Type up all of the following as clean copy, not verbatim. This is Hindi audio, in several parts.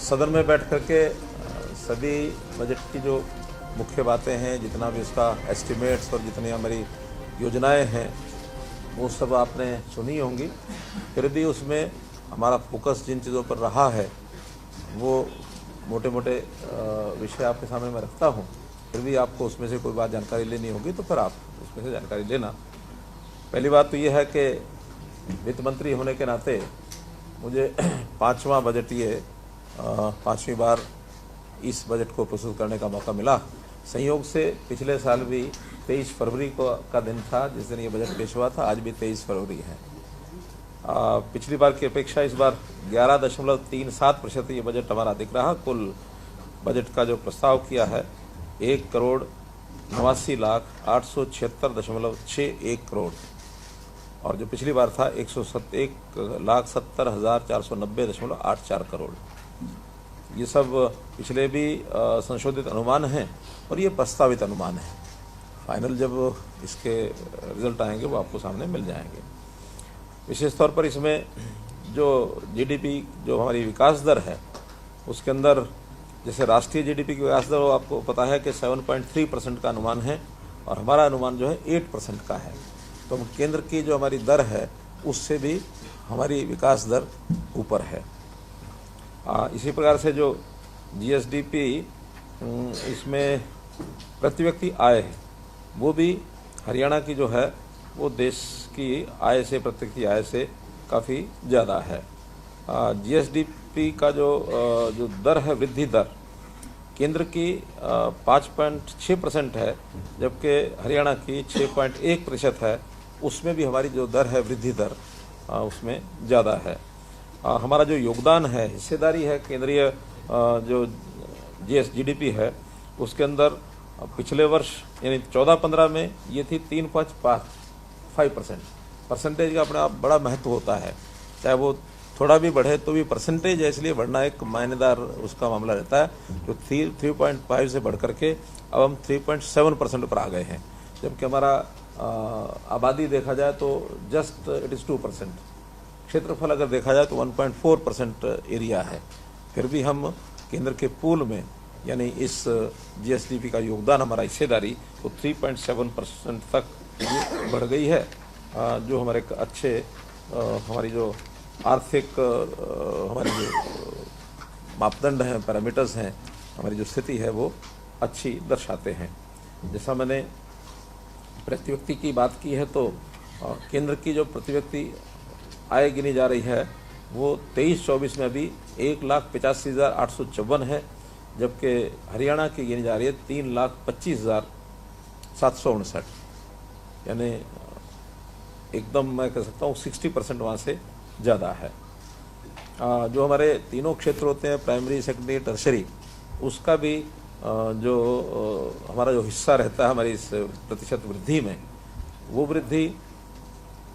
सदन में बैठ करके सभी बजट की जो मुख्य बातें हैं, जितना भी उसका एस्टिमेट्स और जितनी हमारी योजनाएं हैं, वो सब आपने सुनी होंगी। फिर भी उसमें हमारा फोकस जिन चीज़ों पर रहा है वो मोटे मोटे विषय आपके सामने मैं रखता हूँ। फिर भी आपको उसमें से कोई बात जानकारी लेनी होगी तो फिर आप उसमें से जानकारी लेना। पहली बात तो ये है कि वित्त मंत्री होने के नाते मुझे पाँचवा बजटीय 5वीं बार इस बजट को प्रस्तुत करने का मौका मिला। संयोग से पिछले साल भी 23 फरवरी का दिन था जिस दिन ये बजट पेश हुआ था। आज भी 23 फरवरी है। पिछली बार की अपेक्षा इस बार 11.37% ये बजट हमारा दिख रहा। कुल बजट का जो प्रस्ताव किया है 1,89,876.61 करोड़, और जो पिछली बार था 1,70,490.84 करोड़। ये सब पिछले भी संशोधित अनुमान हैं और ये प्रस्तावित अनुमान है। फाइनल जब इसके रिजल्ट आएंगे वो आपको सामने मिल जाएंगे। विशेष तौर पर इसमें जो जीडीपी, जो हमारी विकास दर है, उसके अंदर जैसे राष्ट्रीय जीडीपी की विकास दर वो आपको पता है कि 7.3% का अनुमान है और हमारा अनुमान जो है 8% का है। तो केंद्र की जो हमारी दर है उससे भी हमारी विकास दर ऊपर है। इसी प्रकार से जो जीएसडीपी, इसमें प्रति व्यक्ति आय है वो भी हरियाणा की जो है वो देश की आय से, प्रति व्यक्ति आय से काफ़ी ज़्यादा है। जीएसडीपी का जो दर है, वृद्धि दर, केंद्र की 5.6% है जबकि हरियाणा की 6.1% है। उसमें भी हमारी जो दर है, वृद्धि दर, उसमें ज़्यादा है। हमारा जो योगदान है, हिस्सेदारी है केंद्रीय जो जीडीपी है उसके अंदर पिछले वर्ष यानी 14-15 में ये थी 3.5%। परसेंटेज का अपने आप बड़ा महत्व होता है, चाहे वो थोड़ा भी बढ़े तो भी परसेंटेज है, इसलिए बढ़ना एक मायनेदार उसका मामला रहता है। जो 3.5 से बढ़ करके अब हम 3.7% पर आ गए हैं, जबकि हमारा आबादी देखा जाए तो जस्ट इट इज़ 2%। क्षेत्रफल अगर देखा जाए तो 1.4% एरिया है। फिर भी हम केंद्र के पूल में यानी इस जीएसडीपी का योगदान, हमारा हिस्सेदारी, तो 3.7% तक बढ़ गई है, जो हमारे अच्छे हमारी जो आर्थिक हमारी जो मापदंड हैं, पैरामीटर्स हैं, हमारी जो स्थिति है वो अच्छी दर्शाते हैं। जैसा मैंने प्रति व्यक्ति की बात की है तो केंद्र की जो प्रति व्यक्ति आय गिनी जा रही है वो 23-24 में अभी 1,85,854 है, जबकि हरियाणा की गिनी जा रही है 3,25,759, यानी एकदम मैं कह सकता हूँ 60% वहाँ से ज़्यादा है। जो हमारे तीनों क्षेत्र होते हैं, प्राइमरी, सेकेंडरी, टर्शरी, उसका भी जो हमारा जो हिस्सा रहता है हमारी इस प्रतिशत वृद्धि में, वो वृद्धि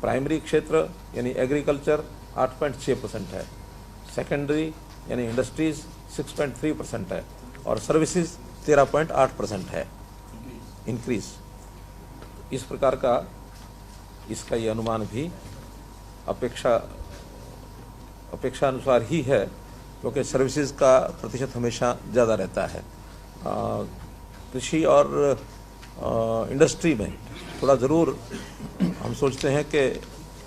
प्राइमरी क्षेत्र यानी एग्रीकल्चर 8.6% है, सेकेंडरी यानी इंडस्ट्रीज 6.3% है और सर्विसेज 13.8% है इंक्रीज। इस प्रकार का इसका ये अनुमान भी अपेक्षा अनुसार ही है, क्योंकि सर्विसेज का प्रतिशत हमेशा ज़्यादा रहता है। कृषि और इंडस्ट्री में थोड़ा ज़रूर हम सोचते हैं कि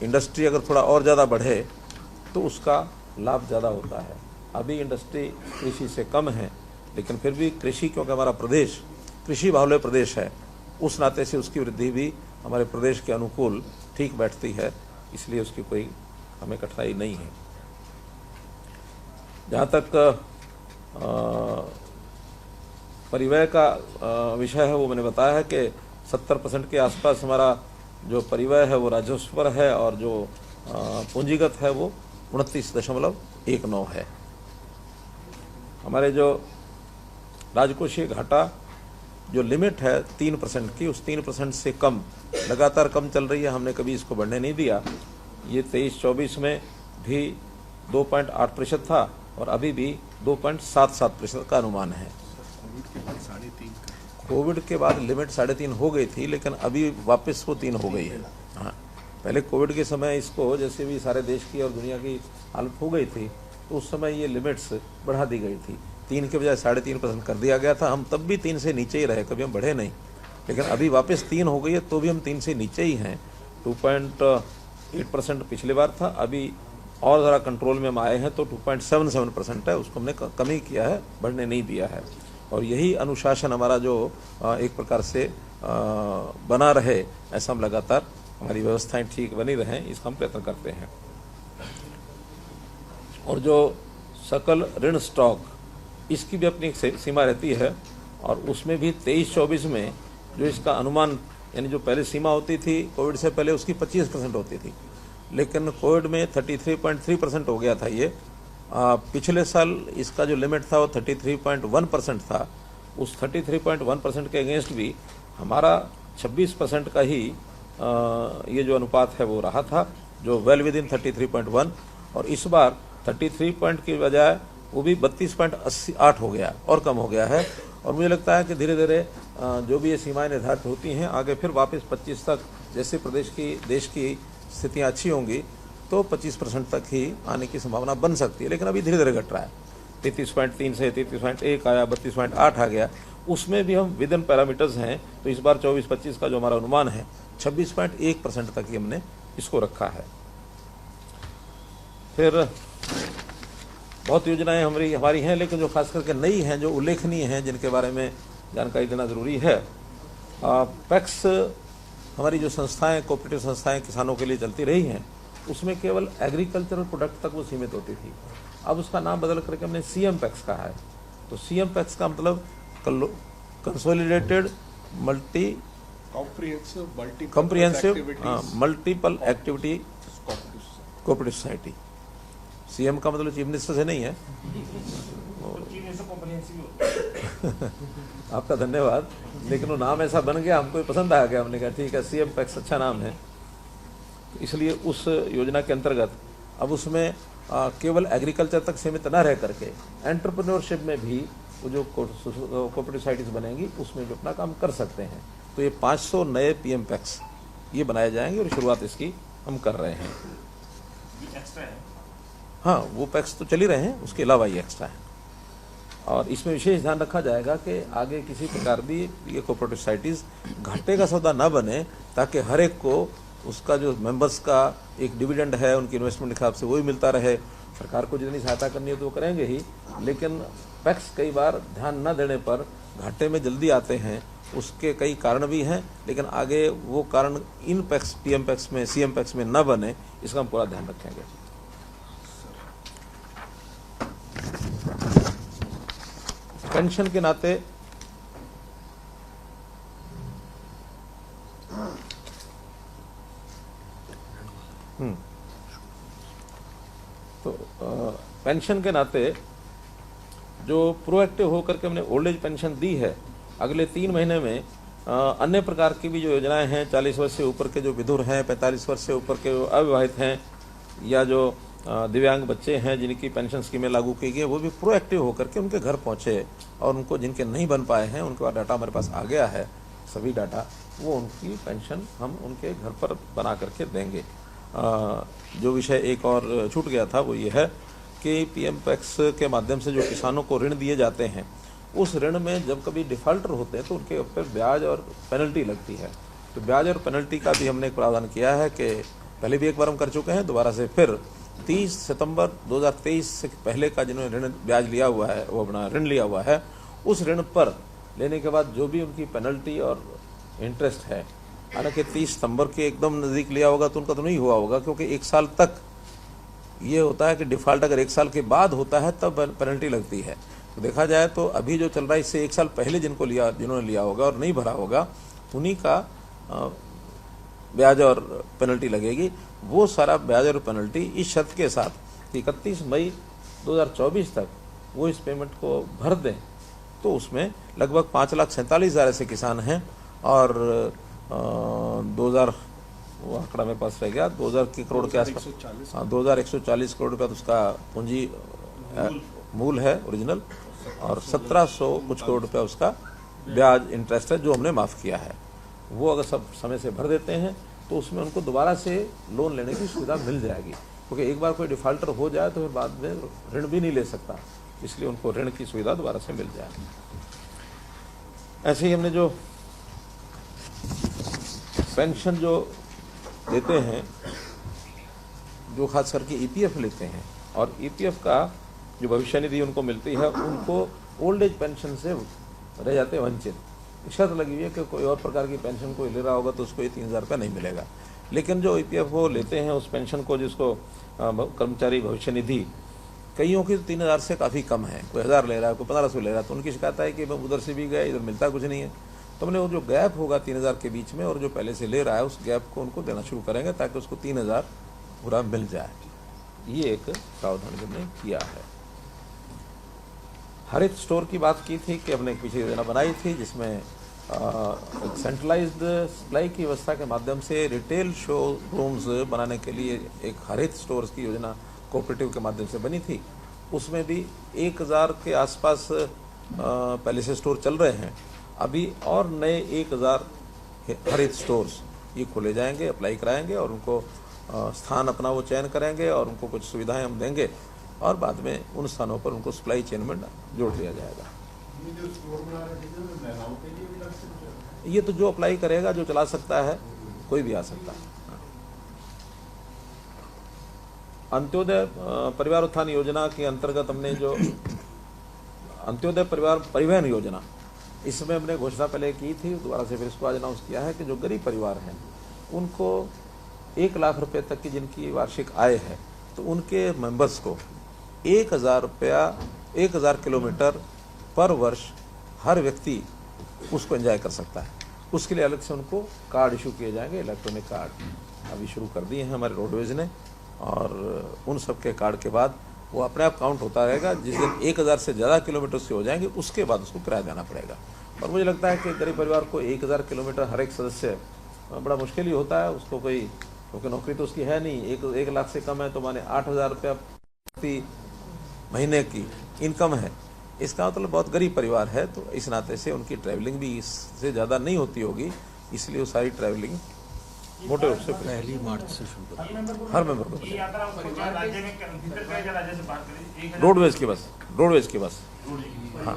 इंडस्ट्री अगर थोड़ा और ज़्यादा बढ़े तो उसका लाभ ज़्यादा होता है। अभी इंडस्ट्री कृषि से कम है, लेकिन फिर भी कृषि, क्योंकि हमारा प्रदेश कृषि बाहुल्य प्रदेश है, उस नाते से उसकी वृद्धि भी हमारे प्रदेश के अनुकूल ठीक बैठती है, इसलिए उसकी कोई हमें कठिनाई नहीं है। जहाँ तक परिव्यय का विषय है वो मैंने बताया है कि 70% के आसपास हमारा जो परिव्यय है वो राजस्व पर है और जो पूंजीगत है वो 29.19 है। हमारे जो राजकोषीय घाटा जो लिमिट है 3% की, उस 3% से कम लगातार कम चल रही है, हमने कभी इसको बढ़ने नहीं दिया। ये 23-24 में भी 2.8% था और अभी भी 2.77% का अनुमान है। कोविड के बाद लिमिट 3.5 हो गई थी, लेकिन अभी वापस वो 3 हो गई है। हाँ, पहले कोविड के समय इसको, जैसे भी सारे देश की और दुनिया की हालत हो गई थी, तो उस समय ये लिमिट्स बढ़ा दी गई थी, 3 के बजाय 3.5% कर दिया गया था। हम तब भी 3 से नीचे ही रहे, कभी हम बढ़े नहीं, लेकिन अभी वापस 3 हो गई है तो भी हम 3 से नीचे ही हैं। 2.8% पिछली बार था, अभी और ज़रा कंट्रोल में हम आए हैं तो 2.77% है, उसको हमने कम ही किया है, बढ़ने नहीं दिया है। और यही अनुशासन हमारा जो एक प्रकार से बना रहे, ऐसा हम लगातार हमारी व्यवस्थाएं ठीक बनी रहें, इसका हम प्रयत्न करते हैं। और जो सकल ऋण स्टॉक, इसकी भी अपनी एक सीमा रहती है, और उसमें भी 23-24 में जो इसका अनुमान, यानी जो पहले सीमा होती थी कोविड से पहले, उसकी 25% होती थी, लेकिन कोविड में 33.3% हो गया था ये। पिछले साल इसका जो लिमिट था वो 33.1% था। उस 33.1% के अगेंस्ट भी हमारा 26% का ही ये जो अनुपात है वो रहा था, जो वेल विद इन 33.1, और इस बार 33 पॉइंट की बजाय वो भी 32.8 हो गया और कम हो गया है। और मुझे लगता है कि धीरे धीरे जो भी ये सीमाएं निर्धारित होती हैं, आगे फिर वापस 25 तक, जैसे देश की स्थितियाँ अच्छी होंगी तो 25% तक ही आने की संभावना बन सकती है, लेकिन अभी धीरे धीरे घट रहा है। 33.3 से 33.1 आया, 32.8 आ गया, उसमें भी हम विद इन पैरामीटर्स हैं। तो इस बार 24-25 का जो हमारा अनुमान है, 26.1% तक ही हमने इसको रखा है। फिर बहुत योजनाएं हमारी हैं, लेकिन जो खास करके नई हैं, जो उल्लेखनीय हैं, जिनके बारे में जानकारी देना ज़रूरी है। पैक्स हमारी जो संस्थाएं, कोऑपरेटिव संस्थाएं किसानों के लिए चलती रही हैं, उसमें केवल एग्रीकल्चरल प्रोडक्ट तक वो सीमित होती थी। अब उसका नाम बदल करके हमने सीएम पैक्स कहा है। तो सीएम पैक्स का मतलब consolidated comprehensive multiple activity cooperative society. CM का मतलब चीफ मिनिस्टर से नहीं है। आपका धन्यवाद, लेकिन वो नाम ऐसा बन गया, हमको पसंद आ गया, हमने कहा ठीक है, सीएम पैक्स अच्छा नाम है। इसलिए उस योजना के अंतर्गत अब उसमें केवल एग्रीकल्चर तक सीमित न रह करके एंटरप्रेन्योरशिप में भी वो जो कोऑपरेटिव सोसाइटीज बनेंगी उसमें भी अपना काम कर सकते हैं। तो ये 500 नए पीएम पैक्स ये बनाए जाएंगे और शुरुआत इसकी हम कर रहे हैं। हाँ, वो पैक्स तो चल ही रहे हैं, उसके अलावा ये एक्स्ट्रा है। और इसमें विशेष ध्यान रखा जाएगा कि आगे किसी प्रकार भी ये कोऑपरेटिव सोसाइटीज़ घाटे का सौदा न बने, ताकि हर एक को उसका जो मेंबर्स का एक डिविडेंड है उनकी इन्वेस्टमेंट के हिसाब से वो भी मिलता रहे। सरकार को जितनी सहायता करनी है तो वो करेंगे ही, लेकिन पैक्स कई बार ध्यान न देने पर घाटे में जल्दी आते हैं। उसके कई कारण भी हैं, लेकिन आगे वो कारण इन पैक्स, पीएम पैक्स में, सीएम पैक्स में न बने, इसका हम पूरा ध्यान रखेंगे। पेंशन के नाते तो पेंशन के नाते जो प्रोएक्टिव होकर के हमने ओल्ड एज पेंशन दी है, अगले 3 महीने में अन्य प्रकार की भी जो योजनाएं हैं, 40 वर्ष से ऊपर के जो विधुर हैं, 45 वर्ष से ऊपर के जो अविवाहित हैं, या जो दिव्यांग बच्चे हैं जिनकी पेंशन स्कीमें लागू की गई, वो भी प्रोएक्टिव होकर के उनके घर पहुंचे, और उनको जिनके नहीं बन पाए हैं उनके पास डाटा हमारे पास आ गया है, सभी डाटा, वो उनकी पेंशन हम उनके घर पर बना करके देंगे। जो विषय एक और छूट गया था वो ये है कि पीएम पैक्स के माध्यम से जो किसानों को ऋण दिए जाते हैं, उस ऋण में जब कभी डिफॉल्टर होते हैं तो उनके ऊपर ब्याज और पेनल्टी लगती है। तो ब्याज और पेनल्टी का भी हमने एक प्रावधान किया है कि पहले भी एक बार हम कर चुके हैं, दोबारा से फिर 30 सितंबर 2023 से पहले का जिन्होंने ऋण ब्याज लिया हुआ है, वो अपना ऋण लिया हुआ है, उस ऋण पर लेने के बाद जो भी उनकी पेनल्टी और इंटरेस्ट है, हालांकि 30 सितंबर के एकदम नज़दीक लिया होगा तो उनका तो नहीं हुआ होगा, क्योंकि 1 साल तक ये होता है कि डिफ़ॉल्ट अगर 1 साल के बाद होता है तब पेनल्टी लगती है। तो देखा जाए तो अभी जो चल रहा है, इससे 1 साल पहले जिन्होंने लिया होगा और नहीं भरा होगा, उन्हीं का ब्याज और पेनल्टी लगेगी। वो सारा ब्याज और पेनल्टी इस शर्त के साथ कि 31 मई 2024 तक वो इस पेमेंट को भर दें, तो उसमें लगभग 5,47,000 ऐसे किसान हैं, और 2000 वो आंकड़ा मेरे पास रह गया, 2000 करोड़ के आसपास, 2140 करोड़ रुपया तो उसका पूंजी मूल है ओरिजिनल, और 1700 कुछ करोड़ रुपया उसका ब्याज इंटरेस्ट है जो हमने माफ़ किया है। वो अगर सब समय से भर देते हैं तो उसमें उनको दोबारा से लोन लेने की सुविधा मिल जाएगी। क्योंकि एक बार कोई डिफॉल्टर हो जाए तो फिर बाद में ऋण भी नहीं ले सकता, इसलिए उनको ऋण की सुविधा दोबारा से मिल जाए। ऐसे ही हमने जो पेंशन जो देते हैं, जो खास करके ईपीएफ लेते हैं, और ईपीएफ का जो भविष्य निधि उनको मिलती है, उनको ओल्ड एज पेंशन से रह जाते हैं वंचित। शर्त लगी हुई है कि कोई और प्रकार की पेंशन कोई ले रहा होगा तो उसको ये 3,000 रुपये नहीं मिलेगा। लेकिन जो ईपीएफ वो लेते हैं उस पेंशन को, जिसको कर्मचारी भविष्य निधि, कईयों की 3,000 से काफ़ी कम है, कोई 1,000 ले रहा है, कोई 1,500 ले रहा है, तो उनकी शिकायत है कि उधर से भी गए, इधर मिलता कुछ नहीं है। तो हमने वो जो गैप होगा 3,000 के बीच में और जो पहले से ले रहा है, उस गैप को उनको देना शुरू करेंगे ताकि उसको 3,000 पूरा मिल जाए। ये एक प्रावधान हमने किया है। हरित स्टोर की बात की थी कि हमने एक पीछे योजना बनाई थी जिसमें एक सेंट्रलाइज्ड सप्लाई की व्यवस्था के माध्यम से रिटेल शोरूम्स बनाने के लिए एक हरित स्टोर्स की योजना कोऑपरेटिव के माध्यम से बनी थी। उसमें भी 1,000 के आसपास पहले से स्टोर चल रहे हैं। अभी और नए 1,000 हरित स्टोर्स ये खोले जाएंगे, अप्लाई कराएंगे और उनको स्थान अपना वो चयन करेंगे और उनको कुछ सुविधाएं हम देंगे और बाद में उन स्थानों पर उनको सप्लाई चेन में जोड़ दिया जाएगा। ये तो जो अप्लाई करेगा, जो चला सकता है, कोई भी आ सकता है। अंत्योदय परिवार उत्थान योजना के अंतर्गत हमने जो अंत्योदय परिवार परिवहन योजना, इसमें हमने घोषणा पहले की थी, दोबारा से फिर इसको आज अनाउंस किया है कि जो गरीब परिवार हैं उनको 1 लाख रुपए तक की जिनकी वार्षिक आय है, तो उनके मेंबर्स को 1,000 रुपया 1,000 किलोमीटर पर वर्ष हर व्यक्ति उसको एंजॉय कर सकता है। उसके लिए अलग से उनको कार्ड इशू किए जाएंगे, इलेक्ट्रॉनिक कार्ड अभी शुरू कर दिए हैं हमारे रोडवेज ने, और उन सब के कार्ड के बाद वो अपने आप काउंट होता रहेगा। जिस दिन 1,000 से ज़्यादा किलोमीटर से हो जाएंगे उसके बाद उसको किराया देना पड़ेगा। और मुझे लगता है कि गरीब परिवार को 1,000 किलोमीटर हर एक सदस्य बड़ा मुश्किल ही होता है उसको, कोई क्योंकि नौकरी तो उसकी है नहीं, 1 लाख से कम है तो माने 8,000 रुपया प्रति महीने की इनकम है। इसका मतलब बहुत गरीब परिवार है, तो इस नाते से उनकी ट्रैवलिंग भी इससे ज़्यादा नहीं होती होगी, इसलिए वो सारी ट्रैवलिंग मोटे रूप से 1 मार्च से शुरू कर हर मेंबर को। रोडवेज की बस, रोडवेज की बस। हाँ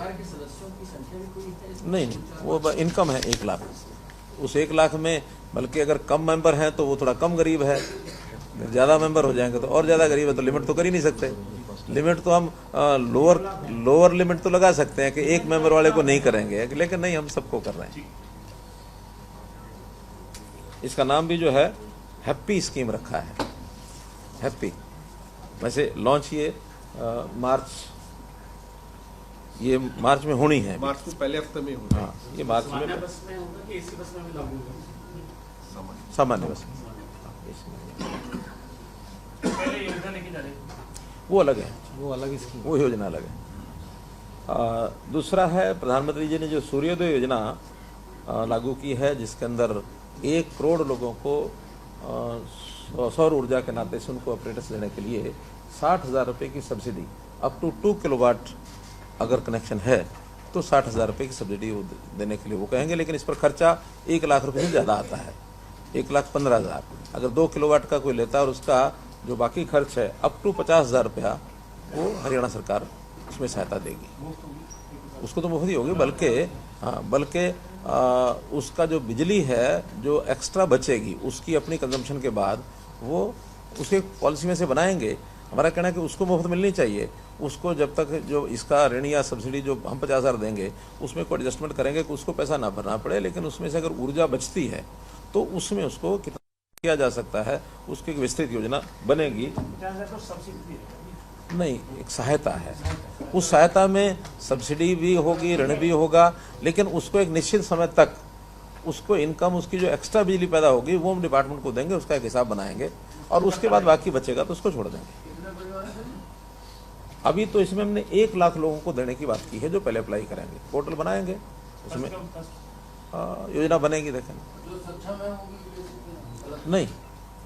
नहीं, वो इनकम है 1 लाख। उस 1 लाख में बल्कि अगर कम मेंबर हैं तो वो थोड़ा कम गरीब है, ज़्यादा मेंबर हो जाएंगे तो और ज़्यादा गरीब है। तो लिमिट तो कर ही नहीं सकते। लिमिट तो हम लोअर लिमिट तो लगा सकते हैं कि 1 मेंबर वाले को नहीं करेंगे, लेकिन नहीं, हम सबको कर रहे हैं। इसका नाम भी जो है हैप्पी स्कीम रखा है, हैप्पी। वैसे लॉन्च ये मार्च में होनी है, मार्च में पहले हफ्ते में होनी है। हाँ, ये मार्च में सामान्य बस में वो अलग है, वो अलग स्कीम, वो योजना अलग है। दूसरा है प्रधानमंत्री जी ने जो सूर्योदय योजना लागू की है, जिसके अंदर 1 करोड़ लोगों को सौर ऊर्जा के नाते से उनको ऑपरेटर्स देने के लिए 60,000 रुपये की सब्सिडी, अप टू 2 किलोवाट अगर कनेक्शन है तो 60,000 रुपये की सब्सिडी देने के लिए वो कहेंगे। लेकिन इस पर खर्चा 1 लाख रुपये से ज़्यादा आता है, 1,15,000। अगर 2 किलोवाट का कोई लेता है और उसका जो बाकी खर्च है अप टू 50,000 रुपया, वो हरियाणा सरकार उसमें सहायता देगी। उसको तो मुफ्त ही होगी, बल्कि उसका जो बिजली है जो एक्स्ट्रा बचेगी उसकी अपनी कंजम्पशन के बाद वो उसके पॉलिसी में से बनाएंगे। हमारा कहना है कि उसको मुफ्त मिलनी चाहिए। उसको जब तक जो इसका ऋण या सब्सिडी जो हम 50,000 देंगे उसमें कोई एडजस्टमेंट करेंगे कि उसको पैसा ना भरना पड़े, लेकिन उसमें से अगर ऊर्जा बचती है तो उसमें उसको कितना किया जा सकता है, उसकी एक विस्तृत योजना बनेगी। नहीं, एक सहायता है, उस सहायता में सब्सिडी भी होगी, ऋण भी होगा, लेकिन उसको एक निश्चित समय तक उसको इनकम, उसकी जो एक्स्ट्रा बिजली पैदा होगी वो हम डिपार्टमेंट को देंगे, उसका एक हिसाब बनाएंगे और उसके बाद बाकी बचेगा तो उसको छोड़ देंगे। अभी तो इसमें हमने 1 लाख लोगों को देने की बात की है जो पहले अप्लाई करेंगे। पोर्टल बनाएंगे, उसमें योजना बनेगी, देखेंगे। नहीं,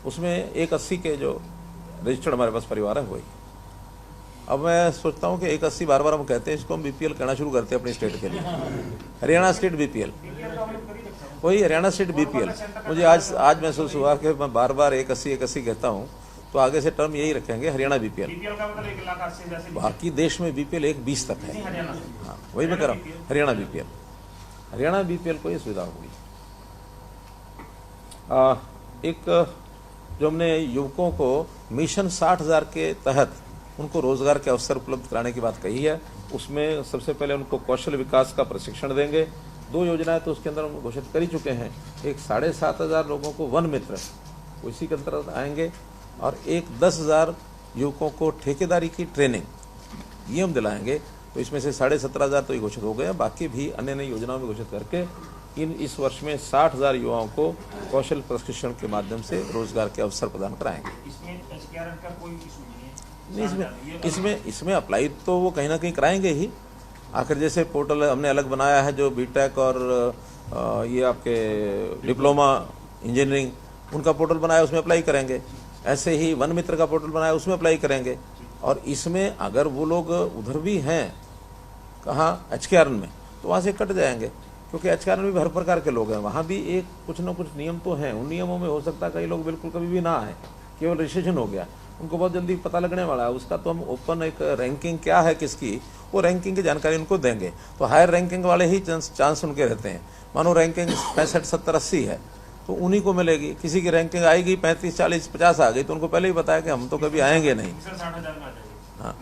उसमें 180 के जो रजिस्टर्ड हमारे पास परिवार है वही। अब मैं सोचता हूँ कि 180 बार हम कहते हैं, इसको हम बीपीएल कहना शुरू करते हैं अपनी स्टेट के लिए, हरियाणा स्टेट बीपीएल, वही हरियाणा स्टेट बीपीएल। मुझे आज महसूस हुआ कि मैं बार 180 कहता हूँ, तो आगे से टर्म यही रखेंगे हरियाणा बीपीएल। बीपीएल का मतलब 1,80,000 से बाकी देश में बीपीएल 1,20 तक है। हरियाणा से। हाँ, वही मैं कह रहा हूँ, हरियाणा बीपीएल को ये सुविधा होगी। एक जो हमने युवकों को मिशन 60,000 के तहत उनको रोजगार के अवसर उपलब्ध कराने की बात कही है, उसमें सबसे पहले उनको कौशल विकास का प्रशिक्षण देंगे। 2 योजनाएं तो उसके अंदर हम घोषित कर ही चुके हैं। एक 7,500 लोगों को वन मित्र इसी के अंतर्गत आएंगे, और एक 10,000 युवकों को ठेकेदारी की ट्रेनिंग ये हम दिलाएंगे। तो इसमें से 17,500 तो ये घोषित हो गए, बाकी भी अन्य नई योजनाओं में घोषित करके इस वर्ष में 60,000 युवाओं को कौशल प्रशिक्षण के माध्यम से रोजगार के अवसर प्रदान कराएंगे। इसमें HKRF का कोई इशू नहीं है। इसमें अप्लाई तो वो कहीं ना कहीं कराएंगे ही। आखिर जैसे पोर्टल हमने अलग बनाया है जो बीटेक और ये आपके डिप्लोमा इंजीनियरिंग उनका पोर्टल बनाया, उसमें अप्लाई करेंगे। ऐसे ही वन मित्र का पोर्टल बनाया, उसमें अप्लाई करेंगे। और इसमें अगर वो लोग उधर भी हैं, कहाँ HKRN में, तो वहाँ से कट जाएंगे, क्योंकि HKRN में भी हर प्रकार के लोग हैं। वहाँ भी एक कुछ ना कुछ नियम तो हैं। उन नियमों में हो सकता है कई लोग बिल्कुल कभी भी ना आए, केवल रजिस्ट्रेशन हो गया, उनको बहुत जल्दी पता लगने वाला है उसका। तो हम ओपन एक रैंकिंग क्या है किसकी, वो रैंकिंग की जानकारी उनको देंगे। तो हायर रैंकिंग वाले ही चांस उनके रहते हैं। मानो रैंकिंग 65, 70, 80 है तो उन्हीं को मिलेगी। किसी की रैंकिंग आएगी 35, 40, 50 आ गई तो उनको पहले ही बताया कि हम तो कभी आएंगे नहीं। हाँ,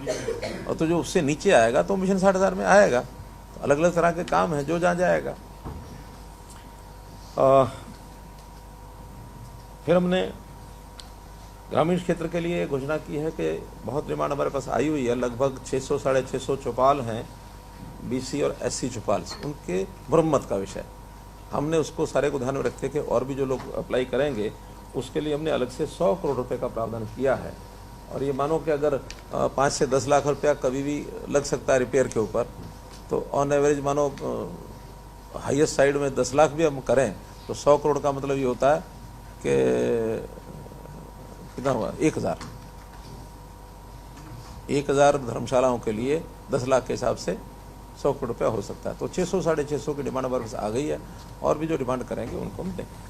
और तो जो उससे नीचे आएगा तो मिशन 60,000 में आएगा। तो अलग अलग तरह के काम है जो जहाँ जाएगा। फिर हमने ग्रामीण क्षेत्र के लिए घोषणा की है कि बहुत डिमांड हमारे पास आई हुई है। लगभग 600, 650 चौपाल हैं, BC और SC चौपाल, उनके मुरम्मत का विषय। हमने उसको सारे को ध्यान में रखते कि और भी जो लोग अप्लाई करेंगे उसके लिए हमने अलग से 100 करोड़ रुपए का प्रावधान किया है। और ये मानो कि अगर 5 से 10 लाख रुपया कभी भी लग सकता है रिपेयर के ऊपर, तो ऑन एवरेज मानो हाईएस्ट साइड में 10 लाख भी हम करें तो 100 करोड़ का मतलब ये होता है कि कितना हुआ, 1,000 धर्मशालाओं के लिए 10 लाख के हिसाब से 100 करोड़ रुपया हो सकता है। तो 600, 650 की डिमांड हमारे पास आ गई है, और भी जो डिमांड करेंगे उनको हम देंगे।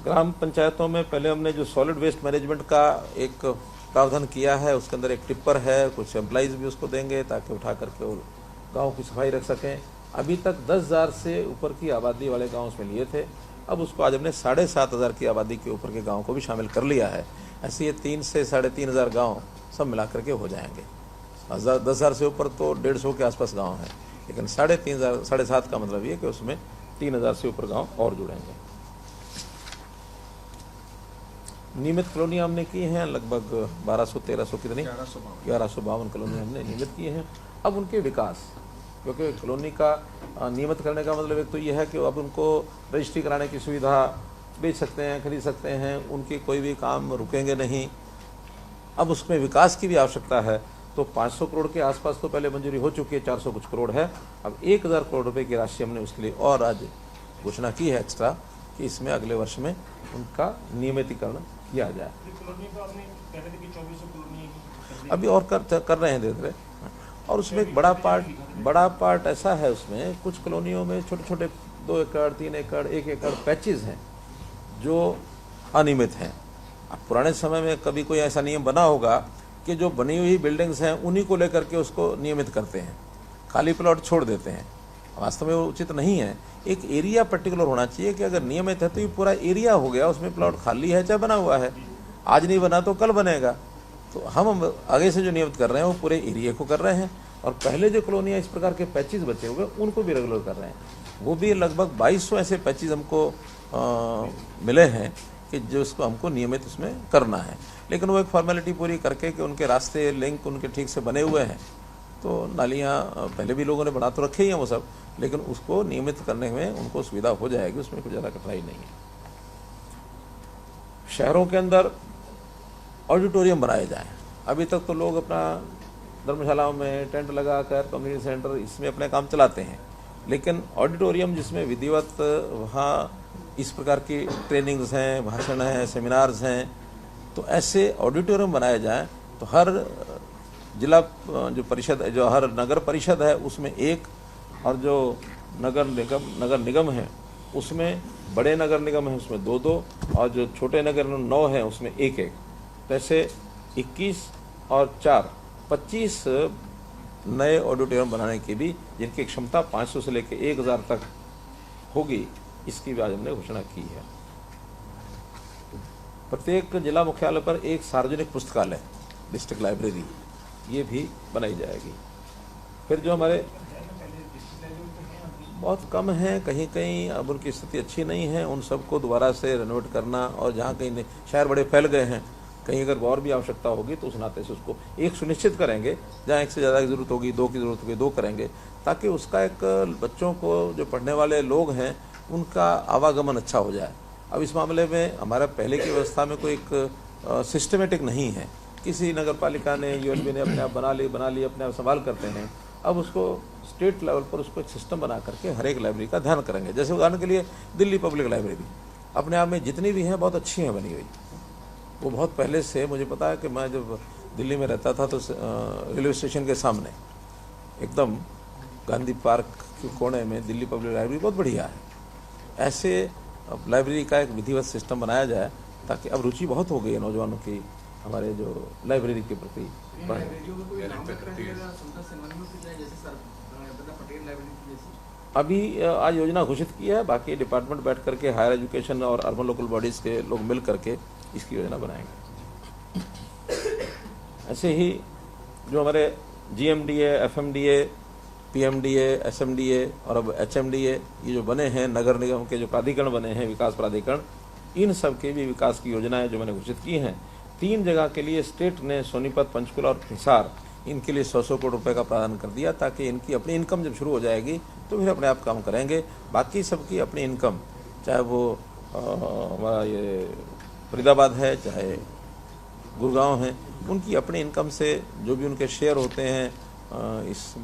ग्राम पंचायतों में पहले हमने जो सॉलिड वेस्ट मैनेजमेंट का एक प्रावधान किया है, उसके अंदर एक टिप्पर है, कुछ एम्प्लॉइज भी उसको देंगे ताकि उठा करके वो गाँव की सफाई रख सकें। अभी तक 10,000 से ऊपर की आबादी वाले गाँव उसमें लिए थे, अब उसको आज हमने 7,500 की आबादी के ऊपर के गाँव को भी शामिल कर लिया है। ऐसे ये 3 से 3,500 गाँव सब मिला करके हो जाएंगे। 10,000 से ऊपर तो 150 के आसपास गांव हैं, लेकिन 3,500, 7,500 का मतलब ये कि उसमें 3,000 से ऊपर गांव और जुड़ेंगे। नियमित कॉलोनियाँ हमने की हैं लगभग 1200-1300 कितनी 1152 कॉलोनी हमने नियमित की हैं। अब उनके विकास, क्योंकि कॉलोनी का नियमित करने का मतलब एक तो ये है कि अब उनको रजिस्ट्री कराने की सुविधा, बेच सकते हैं, खरीद सकते हैं, उनके कोई भी काम रुकेंगे नहीं। अब उसमें विकास की भी आवश्यकता है। तो 500 करोड़ के आसपास तो पहले मंजूरी हो चुकी है, 400 कुछ करोड़ है। अब 1,000 करोड़ रुपए की राशि हमने उसके लिए और आज घोषणा की है एक्स्ट्रा, कि इसमें अगले वर्ष में उनका नियमितीकरण किया जाए। अभी और कर रहे हैं धीरे-धीरे। और उसमें एक बड़ा पार्ट ऐसा है, उसमें कुछ कॉलोनियों में छोटे छोटे 2 एकड़, 3 एकड़, 1 एकड़ पैचेज हैं जो अनियमित हैं। अब पुराने समय में कभी कोई ऐसा नियम बना होगा कि जो बनी हुई बिल्डिंग्स हैं उन्हीं को लेकर के उसको नियमित करते हैं, खाली प्लॉट छोड़ देते हैं। वास्तव में वो उचित नहीं है। एक एरिया पर्टिकुलर होना चाहिए कि अगर नियमित है तो ये पूरा एरिया हो गया, उसमें प्लॉट खाली है चाहे बना हुआ है, आज नहीं बना तो कल बनेगा। तो हम आगे से जो नियमित कर रहे हैं वो पूरे एरिया को कर रहे हैं। और पहले जो कॉलोनियाँ इस प्रकार के पैचेज बचे हुए उनको भी रेगुलर कर रहे हैं। वो भी लगभग 2200 ऐसे पैचेज हमको मिले हैं कि जो उसको हमको नियमित उसमें करना है। लेकिन वो एक फॉर्मेलिटी पूरी करके कि उनके रास्ते लिंक उनके ठीक से बने हुए हैं, तो नालियाँ पहले भी लोगों ने बना तो रखे ही हैं वो सब, लेकिन उसको नियमित करने में उनको सुविधा हो जाएगी, उसमें कुछ ज़्यादा कठिनाई नहीं है। शहरों के अंदर ऑडिटोरियम बनाए जाएं। अभी तक तो लोग अपना धर्मशालाओं में टेंट लगाकर कम्युनिटी सेंटर इसमें अपने काम चलाते हैं, लेकिन ऑडिटोरियम जिसमें विधिवत वहाँ इस प्रकार की ट्रेनिंग्स हैं, भाषण हैं, सेमिनार्स हैं, तो ऐसे ऑडिटोरियम बनाए जाएं। तो हर जिला जो परिषद, जो हर नगर परिषद है उसमें एक, और जो नगर निगम है उसमें बड़े नगर निगम हैं उसमें 2-2 और जो छोटे नगर निगम 9 हैं उसमें 1-1। तो ऐसे 21 और 4 25 नए ऑडिटोरियम बनाने की भी, जिनकी क्षमता 500 से लेकर 1000 तक होगी, इसकी भी आज हमने घोषणा की है। प्रत्येक जिला मुख्यालय पर एक सार्वजनिक पुस्तकालय, डिस्ट्रिक्ट लाइब्रेरी, ये भी बनाई जाएगी। फिर जो हमारे बहुत कम हैं, कहीं कहीं अब उनकी स्थिति अच्छी नहीं है, उन सबको दोबारा से रेनोवेट करना, और जहाँ कहीं शहर बड़े फैल गए हैं, कहीं अगर और भी आवश्यकता होगी तो उस नाते से उसको एक सुनिश्चित करेंगे, जहाँ एक से ज़्यादा की ज़रूरत होगी, 2 की ज़रूरत होगी 2 करेंगे, ताकि उसका एक बच्चों को जो पढ़ने वाले लोग हैं उनका आवागमन अच्छा हो जाए। अब इस मामले में हमारा पहले की व्यवस्था में कोई एक सिस्टमेटिक नहीं है, किसी नगर पालिका ने, यूएनबी ने अपने आप बना ली अपने आप संभाल करते हैं। अब उसको स्टेट लेवल पर उसको एक सिस्टम बना करके हर एक लाइब्रेरी का ध्यान करेंगे। जैसे उदाहरण के लिए दिल्ली पब्लिक लाइब्रेरी अपने आप में जितनी भी हैं बहुत अच्छी हैं बनी हुई। वो बहुत पहले से, मुझे पता है कि मैं जब दिल्ली में रहता था तो रेलवे स्टेशन के सामने एकदम गांधी पार्क के कोने में दिल्ली पब्लिक लाइब्रेरी बहुत बढ़िया है। ऐसे लाइब्रेरी का एक विधिवत सिस्टम बनाया जाए, ताकि अब रुचि बहुत हो गई है नौजवानों की हमारे जो लाइब्रेरी के प्रति। अभी आज योजना घोषित की है, बाकी डिपार्टमेंट बैठ करके हायर एजुकेशन और अर्बन लोकल बॉडीज़ के लोग मिल करके इसकी योजना बनाएंगे। ऐसे ही जो हमारे GMDA, FMDA, PMDA, SMDA और अब HMDA, ये जो बने हैं नगर निगम के जो प्राधिकरण बने हैं, विकास प्राधिकरण, इन सब के भी विकास की योजनाएं जो मैंने घोषित की हैं। 3 जगह के लिए स्टेट ने सोनीपत, पंचकुला और हिसार, इनके लिए 100-100 करोड़ रुपए का प्रावधान कर दिया, ताकि इनकी अपनी इनकम जब शुरू हो जाएगी तो फिर अपने आप काम करेंगे। बाकी सबकी अपनी इनकम, चाहे वो हमारा ये फरीदाबाद है, चाहे गुड़गांव है, उनकी अपनी इनकम से जो भी उनके शेयर होते हैं इस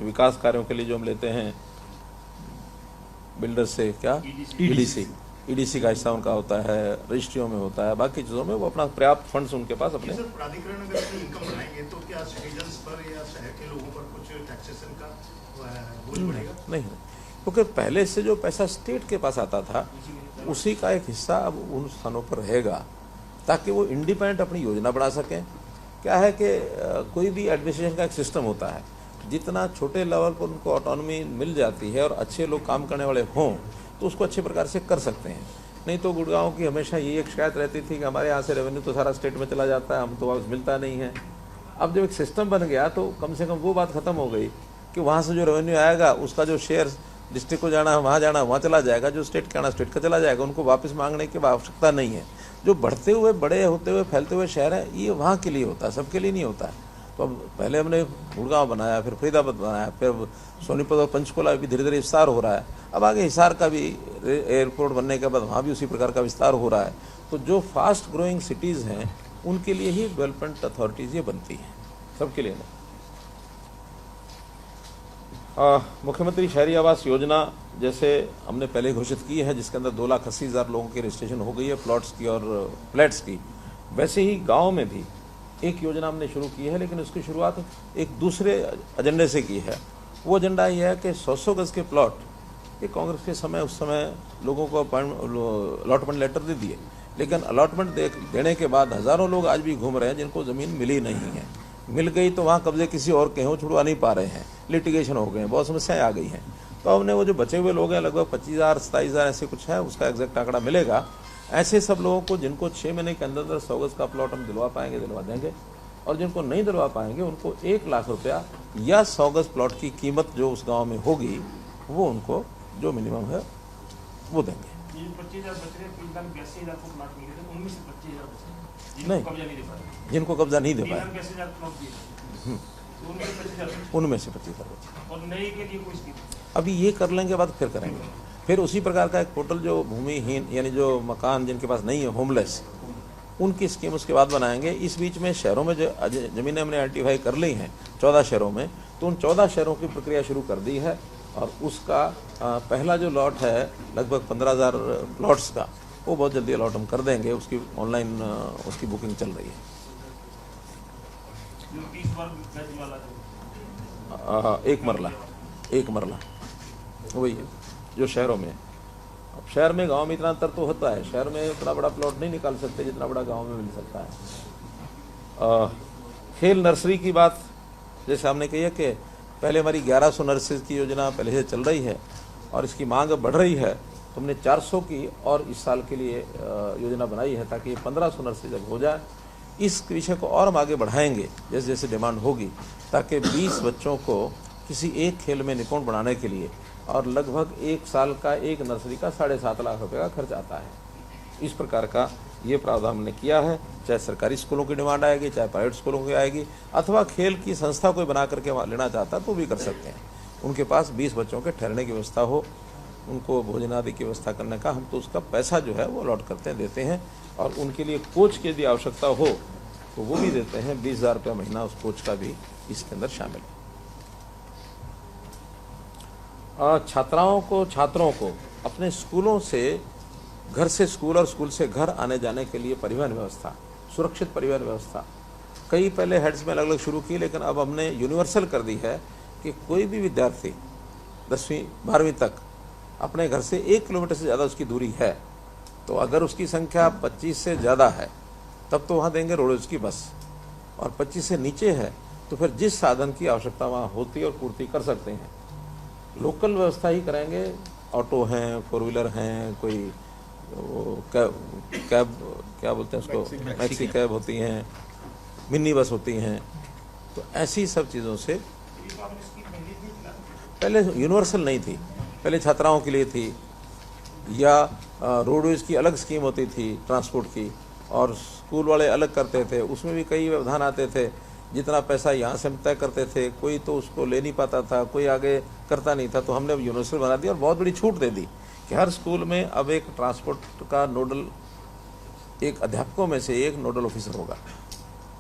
विकास कार्यों के लिए जो हम लेते हैं बिल्डर से, क्या EDC का हिस्सा उनका होता है, रजिस्ट्रियों में होता है, बाकी चीज़ों में वो अपना पर्याप्त फंड्स उनके पास अपने। प्राधिकरण अगर अपनी इनकम बढ़ाएंगे तो क्या सिटीजन्स पर या शहर के लोगों पर कुछ टैक्सेशन का बोझ बढ़ेगा? नहीं, क्योंकि पहले से जो पैसा स्टेट के पास आता था उसी का एक हिस्सा अब उन स्थानों पर रहेगा, ताकि वो इंडिपेंडेंट अपनी योजना बना सकें। क्या है कि कोई भी एडमिनिस्ट्रेशन का एक सिस्टम होता है, जितना छोटे लेवल पर उनको ऑटोनॉमी मिल जाती है और अच्छे लोग काम करने वाले हों तो उसको अच्छे प्रकार से कर सकते हैं। नहीं तो गुड़गांव की हमेशा यही एक शिकायत रहती थी कि हमारे यहाँ से रेवेन्यू तो सारा स्टेट में चला जाता है, हम तो वापस मिलता नहीं है। अब जब एक सिस्टम बन गया तो कम से कम वो बात खत्म हो गई कि वहाँ से जो रेवेन्यू आएगा उसका जो शेयर डिस्ट्रिक्ट को जाना है वहाँ चला जाएगा, जो स्टेट का आना स्टेट का चला जाएगा, उनको वापस मांगने की आवश्यकता नहीं है। जो बढ़ते हुए, बड़े होते हुए, फैलते हुए शहर है, ये वहाँ के लिए होता है, सबके लिए नहीं होता है। तो अब पहले हमने गुड़गांव बनाया, फिर फरीदाबाद बनाया, फिर सोनीपत और पंचकुला भी धीरे धीरे विस्तार हो रहा है। अब आगे हिसार का भी एयरपोर्ट बनने के बाद वहाँ भी उसी प्रकार का विस्तार हो रहा है। तो जो फास्ट ग्रोइंग सिटीज़ हैं उनके लिए ही डेवलपमेंट अथॉरिटीज़ ये बनती हैं, सबके लिए नहीं। मुख्यमंत्री शहरी आवास योजना जैसे हमने पहले घोषित की है, जिसके अंदर 2,80,000 लोगों की रजिस्ट्रेशन हो गई है प्लॉट्स की और फ्लैट्स की, वैसे ही गांव में भी एक योजना हमने शुरू की है, लेकिन उसकी शुरुआत एक दूसरे एजेंडे से की है। वो एजेंडा ये है कि 100-100 गज के प्लॉट, ये कांग्रेस के समय उस समय लोगों को अलॉटमेंट लेटर दे दिए, लेकिन अलॉटमेंट देने के बाद हज़ारों लोग आज भी घूम रहे हैं जिनको ज़मीन मिली नहीं है। मिल गई तो वहाँ कब्जे किसी और के हों, छुड़वा नहीं पा रहे हैं, लिटिगेशन हो गए हैं, बहुत समस्याएं आ गई हैं। तो हमने वो जो बचे हुए लोग हैं लगभग 25,000-27,000 ऐसे कुछ है, उसका एग्जैक्ट आंकड़ा मिलेगा। ऐसे सब लोगों को जिनको 6 महीने के अंदर 100 गज का प्लॉट हम दिलवा पाएंगे दिलवा देंगे, और जिनको नहीं दिलवा पाएंगे उनको 1 लाख रुपया या 100 गज प्लॉट की कीमत जो उस गाँव में होगी वो उनको जो मिनिमम है वो देंगे। 25,000 बच रहे, 82,000 को प्लॉट मिले थे, उनमें से 25,000 बचे नहीं, जिनको कब्जा नहीं दे पाए, उनमें से 25,000 बचे। और नए के लिए कोई स्कीम अभी ये कर लेंगे, बाद फिर करेंगे। फिर उसी प्रकार का एक पोर्टल जो भूमिहीन यानी जो मकान जिनके पास नहीं है, होमलेस, उनकी स्कीम उसके बाद बनाएंगे। इस बीच में शहरों में जो ज़मीनें हमने आइडेंटिफाई कर ली हैं 14 शहरों में, तो उन 14 शहरों की प्रक्रिया शुरू कर दी है, और उसका पहला जो लॉट है लगभग 15,000 प्लॉट्स का, वो बहुत जल्दी अलॉट हम कर देंगे। उसकी ऑनलाइन उसकी बुकिंग चल रही है। जो 30 वर्ग गज वाला एक मरला वही है जो शहरों में। अब शहर में गांव में इतना अंतर तो होता है, शहर में उतना बड़ा प्लॉट नहीं निकाल सकते जितना बड़ा गांव में मिल सकता है। खेल नर्सरी की बात जैसे हमने कही है कि पहले हमारी 1100 नर्सरी की योजना पहले से चल रही है और इसकी मांग बढ़ रही है, तो हमने 400 की और इस साल के लिए योजना बनाई है ताकि 1500 नर्सरी जब हो जाए इस विषय को और हम आगे बढ़ाएंगे जैसे जैसे डिमांड होगी, ताकि 20 बच्चों को किसी एक खेल में निपुण बनाने के लिए, और लगभग एक साल का एक नर्सरी का 7.5 लाख रुपए का खर्च आता है। इस प्रकार का ये प्रावधान हमने किया है, चाहे सरकारी स्कूलों की डिमांड आएगी, चाहे प्राइवेट स्कूलों की आएगी, अथवा खेल की संस्था कोई बना करके वहाँ लेना चाहता तो भी कर सकते हैं। उनके पास 20 बच्चों के ठहरने की व्यवस्था हो, उनको भोजन आदि की व्यवस्था करने का, हम तो उसका पैसा जो है वो अलॉट करते हैं, देते हैं, और उनके लिए कोच की यदि आवश्यकता हो तो वो भी देते हैं। 20,000 रुपये महीना उस कोच का भी इसके अंदर शामिल है। छात्रों को अपने स्कूलों से, घर से स्कूल और स्कूल से घर आने जाने के लिए परिवहन व्यवस्था, सुरक्षित परिवहन व्यवस्था कई पहले हेड्स में अलग अलग शुरू की, लेकिन अब हमने यूनिवर्सल कर दी है कि कोई भी विद्यार्थी 10वीं 12वीं तक अपने घर से 1 किलोमीटर से ज़्यादा उसकी दूरी है, तो अगर उसकी संख्या 25 से ज़्यादा है तब तो वहाँ देंगे रोडवेज की बस, और 25 से नीचे है तो फिर जिस साधन की आवश्यकता वहाँ होती है और पूर्ति कर सकते हैं, लोकल व्यवस्था ही करेंगे। ऑटो हैं, 4 व्हीलर हैं, कोई कैब क्या बोलते हैं उसको, मैक्सी कैब होती हैं, मिनी बस होती हैं, तो ऐसी सब चीज़ों से पहले यूनिवर्सल नहीं थी, पहले छात्राओं के लिए थी, या रोडवेज की अलग स्कीम होती थी ट्रांसपोर्ट की, और स्कूल वाले अलग करते थे, उसमें भी कई व्यवधान आते थे। जितना पैसा यहाँ से तय करते थे, कोई तो उसको ले नहीं पाता था, कोई आगे करता नहीं था, तो हमने अब यूनिवर्सल बना दिया और बहुत बड़ी छूट दे दी कि हर स्कूल में अब एक ट्रांसपोर्ट का नोडल, एक अध्यापकों में से एक नोडल ऑफिसर होगा।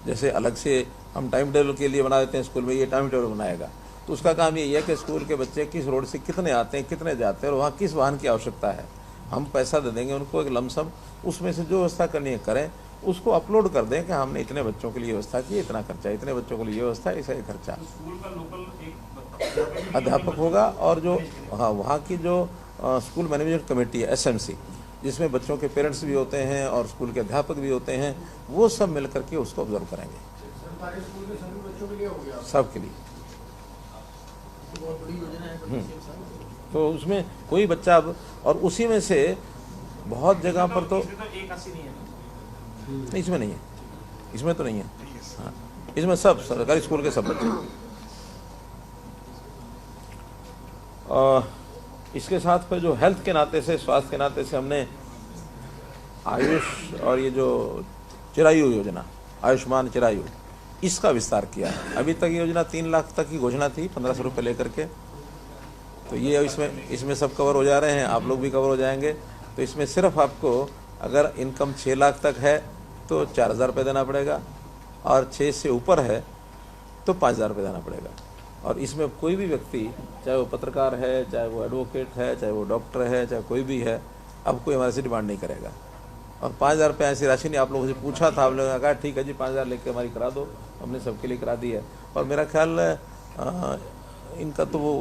जैसे अलग से हम टाइम टेबल के लिए बना देते हैं स्कूल में, ये टाइम टेबल बनाएगा, तो उसका काम यही है कि स्कूल के बच्चे किस रोड से कितने आते हैं, कितने जाते हैं, और वहाँ किस वाहन की आवश्यकता है, हम पैसा दे देंगे उनको एक लमसम, उसमें से जो व्यवस्था करनी है करें, उसको अपलोड कर दें कि हमने इतने बच्चों के लिए व्यवस्था की, इतना खर्चा, इतने बच्चों के लिए ये व्यवस्था, ऐसा ही खर्चा। स्कूल का लोकल एक अध्यापक होगा, और जो वहाँ की जो स्कूल मैनेजमेंट कमेटी है SMC, जिसमें बच्चों के पेरेंट्स भी होते हैं और स्कूल के अध्यापक भी होते हैं, वो सब मिल करके उसको ऑब्जर्व करेंगे। सरकारी स्कूल के सभी बच्चों के लिए हो गया, सबके लिए। बहुत बड़ी योजना है। तो उसमें कोई बच्चा अब, और उसी में से बहुत जगह पर तो एक 80 नहीं है, नहीं, इसमें नहीं है, इसमें तो नहीं है, हाँ, इसमें सब सरकारी स्कूल के सब बच्चे। इसके साथ फिर जो हेल्थ के नाते से, स्वास्थ्य के नाते से, हमने आयुष और ये जो चिरायु योजना, आयुष्मान चिरायु, इसका विस्तार किया है। अभी तक ये योजना 3 लाख तक की घोषणा थी 1500 रुपये लेकर के, तो ये इसमें सब कवर हो जा रहे हैं, आप लोग भी कवर हो जाएंगे। तो इसमें सिर्फ आपको अगर इनकम 6 लाख तक है तो 4,000 रुपये देना पड़ेगा, और 6 से ऊपर है तो 5,000 रुपये देना पड़ेगा। और इसमें कोई भी व्यक्ति, चाहे वो पत्रकार है, चाहे वो एडवोकेट है, चाहे वो डॉक्टर है, चाहे कोई भी है, अब कोई हमारे से डिमांड नहीं करेगा। और 5,000 रुपये ऐसी राशि नहीं, आप लोगों से पूछा था, आप लोगों ने कहा ठीक है जी 5,000 लेके हमारी करा दो, हमने सबके लिए करा दी है। और मेरा ख्याल इनका तो वो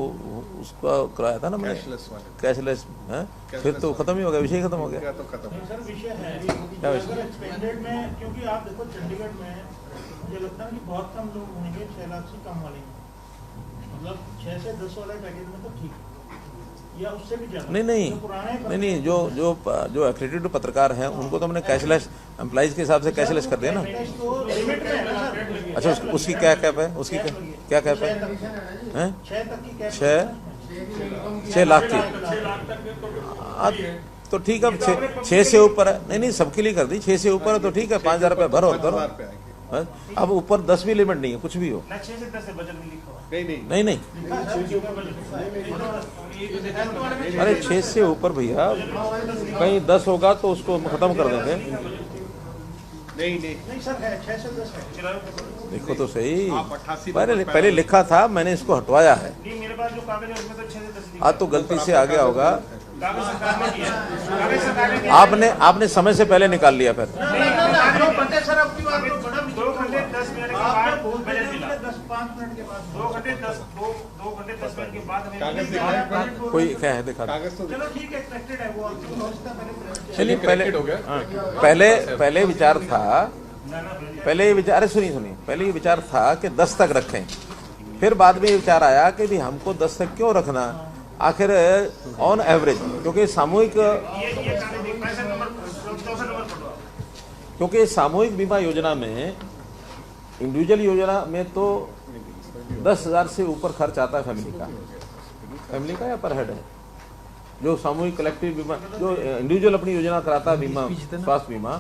उसका कराया था ना मैंने, कैशलेस है, फिर तो खत्म ही हो गया, विषय खत्म हो गया। सर विषय है क्या विषय? अगर एक्सपेंडेड में, क्योंकि आप देखो चंडीगढ़ में मुझे लगता है कि बहुत कम लोग होंगे 6 लाख से कम वाले, मतलब 6 से 10 वाले पैकेज में तो ठीक, या उससे भी ज्यादा। नहीं, जो एक्रेडिटेड पत्रकार हैं उनको तो हमने कैशलेस, एम्प्लॉइज के हिसाब से कैशलेस कर दिया ना। अच्छा, उसकी क्या कैप है, उसकी क्या कैप है? 6 लाख की, तो ठीक है, 6 से ऊपर है, नहीं सबके लिए कर दी, 6 से ऊपर है तो ठीक है, 5,000 रुपये भरो करो। अब ऊपर 10 भी लिमिट नहीं है, कुछ भी हो। ना 6 से 10 है बजट में लिखा हुआ। नहीं, अरे 6 से ऊपर भैया, कहीं 10 होगा तो उसको खत्म कर देंगे। नहीं सर है 6 से 10 है। देखो तो सही, पहले लिखा था, मैंने इसको हटवाया है। नहीं, मेरे पास जो कागज है उसमें तो 6 से 10 आज तो गलती से आ गया होगा, कागज सरकार ने किया, कागज सरकार ने किया। आपने समय से पहले निकाल लिया फिर। 2 घंटे सर, आपकी बात तो बड़ा 2 घंटे 10 मिनट के बाद बजट मिला। 5 मिनट के बाद 2 घंटे 10 मिनट के बाद हमें कागज मिलेगा। दिखाएं। कोई क्या है देखा कागज तो चलो ठीक है, एक्सपेक्टेड है वो आपको व्यवस्था पहले चलिए पहले हो गया। हाँ, पहले विचार था, पहले ये विचार सुनिए पहले ये विचार था कि 10 तक रखें, फिर बाद में ये विचार आया कि भी हमको 10 तक क्यों रखना, आखिर ऑन एवरेज, क्योंकि सामूहिक क्योंकि सामूहिक बीमा योजना में, इंडिविजुअल योजना में तो 10,000 से ऊपर खर्च आता है फैमिली का या पर हेड है। जो सामूहिक कलेक्टिव बीमा, जो इंडिविजुअल अपनी योजना कराता है बीमा, स्वास्थ्य बीमा,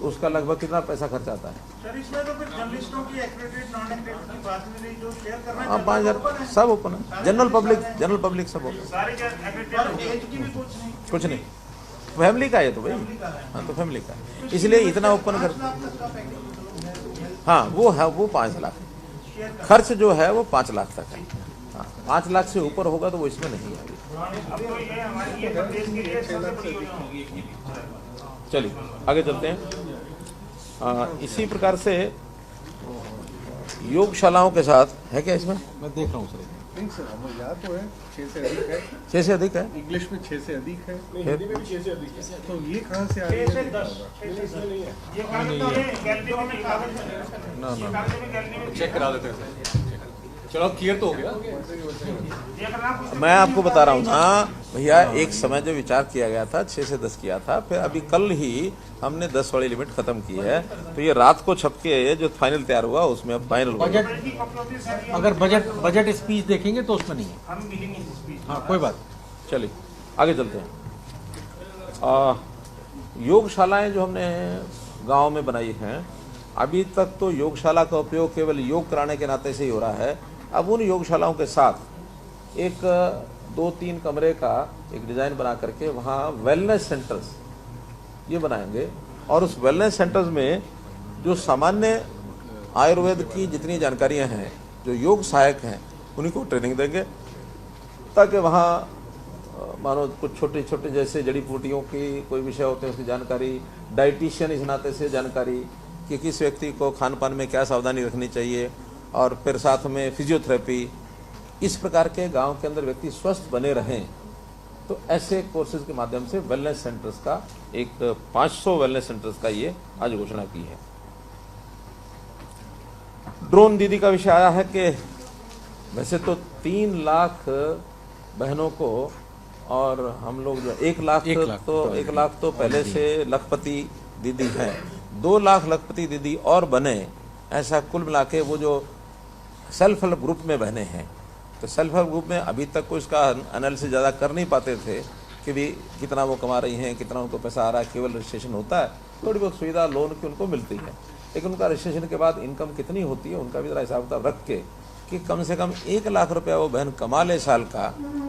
उसका लगभग कितना पैसा खर्च आता है? सर इसमें तो फिर जर्नलिस्टों की एक्रेडिटेड नॉन एक्रेडिटेड की बात में नहीं, जो शेयर करना हाँ 5,000 सब ओपन है, जनरल पब्लिक सब ओपन, सारे और एज की भी कुछ नहीं, फैमिली का है तो भाई, हाँ तो फैमिली का है, इसलिए इतना ओपन कर, 5 लाख तक का पैकेज हाँ वो है, वो 5 लाख खर्च जो है वो 5 लाख तक है। हाँ 5 लाख से ऊपर होगा तो वो इसमें नहीं है। अब तो ये हमारी ये प्रदेश के लिए सबसे बड़ी योजना होगी। चलिए आगे चलते हैं। इसी प्रकार से योगशालाओं के साथ है क्या इसमें, मैं देख रहा हूँ सर, नहीं सर, हमें याद तो है 6 से अधिक है, 6 से अधिक है, इंग्लिश में 6 से अधिक है, फिर तो ये कहाँ से आ 6 रही से है? 10 ये कागज तो है, गैलरी में कागज है। ना ये कागज में गैलरी में चेक करा देते हैं। चलो क्लियर तो हो गया। ये अगर आप कुछ मैं आपको बता रहा हूँ ना भैया, एक समय जो विचार किया गया था 6 से 10 किया था, फिर अभी कल ही हमने 10 वाली लिमिट खत्म की है, तो ये रात को छप के जो फाइनल तैयार हुआ उसमें अब फाइनल हुआ। की कॉपी होती है सारी, अगर बजट स्पीच देखेंगे तो उसमें नहीं है। हम मिलेंगे इस बीच। हाँ कोई बात। चलिए आगे चलते हैं। योगशालाएं जो हमने गांव में बनाई हैं, अभी तक तो योगशाला का उपयोग केवल योग कराने के नाते से ही हो रहा है। अब उन योगशालाओं के साथ एक 2-3 कमरे का एक डिज़ाइन बना करके वहाँ वेलनेस सेंटर्स ये बनाएंगे, और उस वेलनेस सेंटर्स में जो सामान्य आयुर्वेद की जितनी जानकारियाँ हैं, जो योग सहायक हैं, उन्हीं को ट्रेनिंग देंगे, ताकि वहाँ मानो कुछ छोटे छोटे जैसे जड़ी बूटियों की कोई विषय होते हैं उसकी जानकारी, डाइटिशियन इस नाते से जानकारी कि किस व्यक्ति को खान पान में क्या सावधानी रखनी चाहिए, और फिर साथ में फिजियोथेरेपी, इस प्रकार के गांव के अंदर व्यक्ति स्वस्थ बने रहें, तो ऐसे कोर्सेज के माध्यम से वेलनेस सेंटर्स का एक 500 वेलनेस सेंटर्स का ये आज घोषणा की है। ड्रोन दीदी का विषय आया है कि वैसे तो 3 लाख बहनों को, और हम लोग जो 1 लाख तो पहले से लखपति दीदी हैं, 2 लाख लखपति दीदी और बने, ऐसा कुल मिला के वो जो सेल्फ हेल्प ग्रुप में बहने हैं। तो सेल्फ हेल्प ग्रुप में अभी तक कोई इसका एनालिसिस ज़्यादा कर नहीं पाते थे कि भी कितना वो कमा रही हैं, कितना उनको पैसा आ रहा है, केवल रजिस्ट्रेशन होता है, थोड़ी बहुत सुविधा लोन की उनको मिलती है, लेकिन उनका रजिस्ट्रेशन के बाद इनकम कितनी होती है उनका भी ज़रा हिसाब किताब रख के कि कम से कम 1 लाख रुपया वो बहन कमा ले साल का,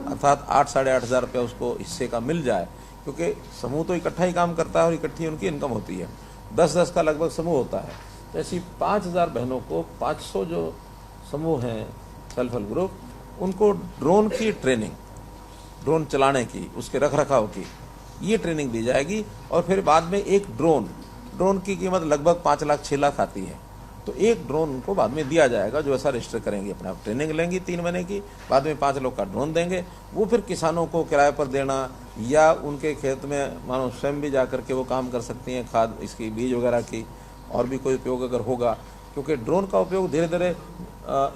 अर्थात 8-8.5 हज़ार रुपया उसको हिस्से का मिल जाए, क्योंकि समूह तो इकट्ठा ही काम करता है और इकट्ठी उनकी इनकम होती है, 10-10 का लगभग समूह होता है। तो ऐसी 5,000 बहनों को 500 जो समूह हैं सेल्फ हेल्प ग्रुप, उनको ड्रोन की ट्रेनिंग, ड्रोन चलाने की, उसके रख रखाव की ये ट्रेनिंग दी जाएगी, और फिर बाद में एक ड्रोन की कीमत लगभग 5 लाख 6 लाख आती है, तो एक ड्रोन उनको बाद में दिया जाएगा, जो ऐसा रजिस्टर करेंगे, अपना ट्रेनिंग लेंगी 3 महीने की, बाद में 5 लोग का ड्रोन देंगे, वो फिर किसानों को किराए पर देना, या उनके खेत में मानो स्वयं भी जा करके वो काम कर सकती हैं, खाद इसकी बीज वगैरह की, और भी कोई उपयोग अगर होगा, क्योंकि ड्रोन का उपयोग धीरे धीरे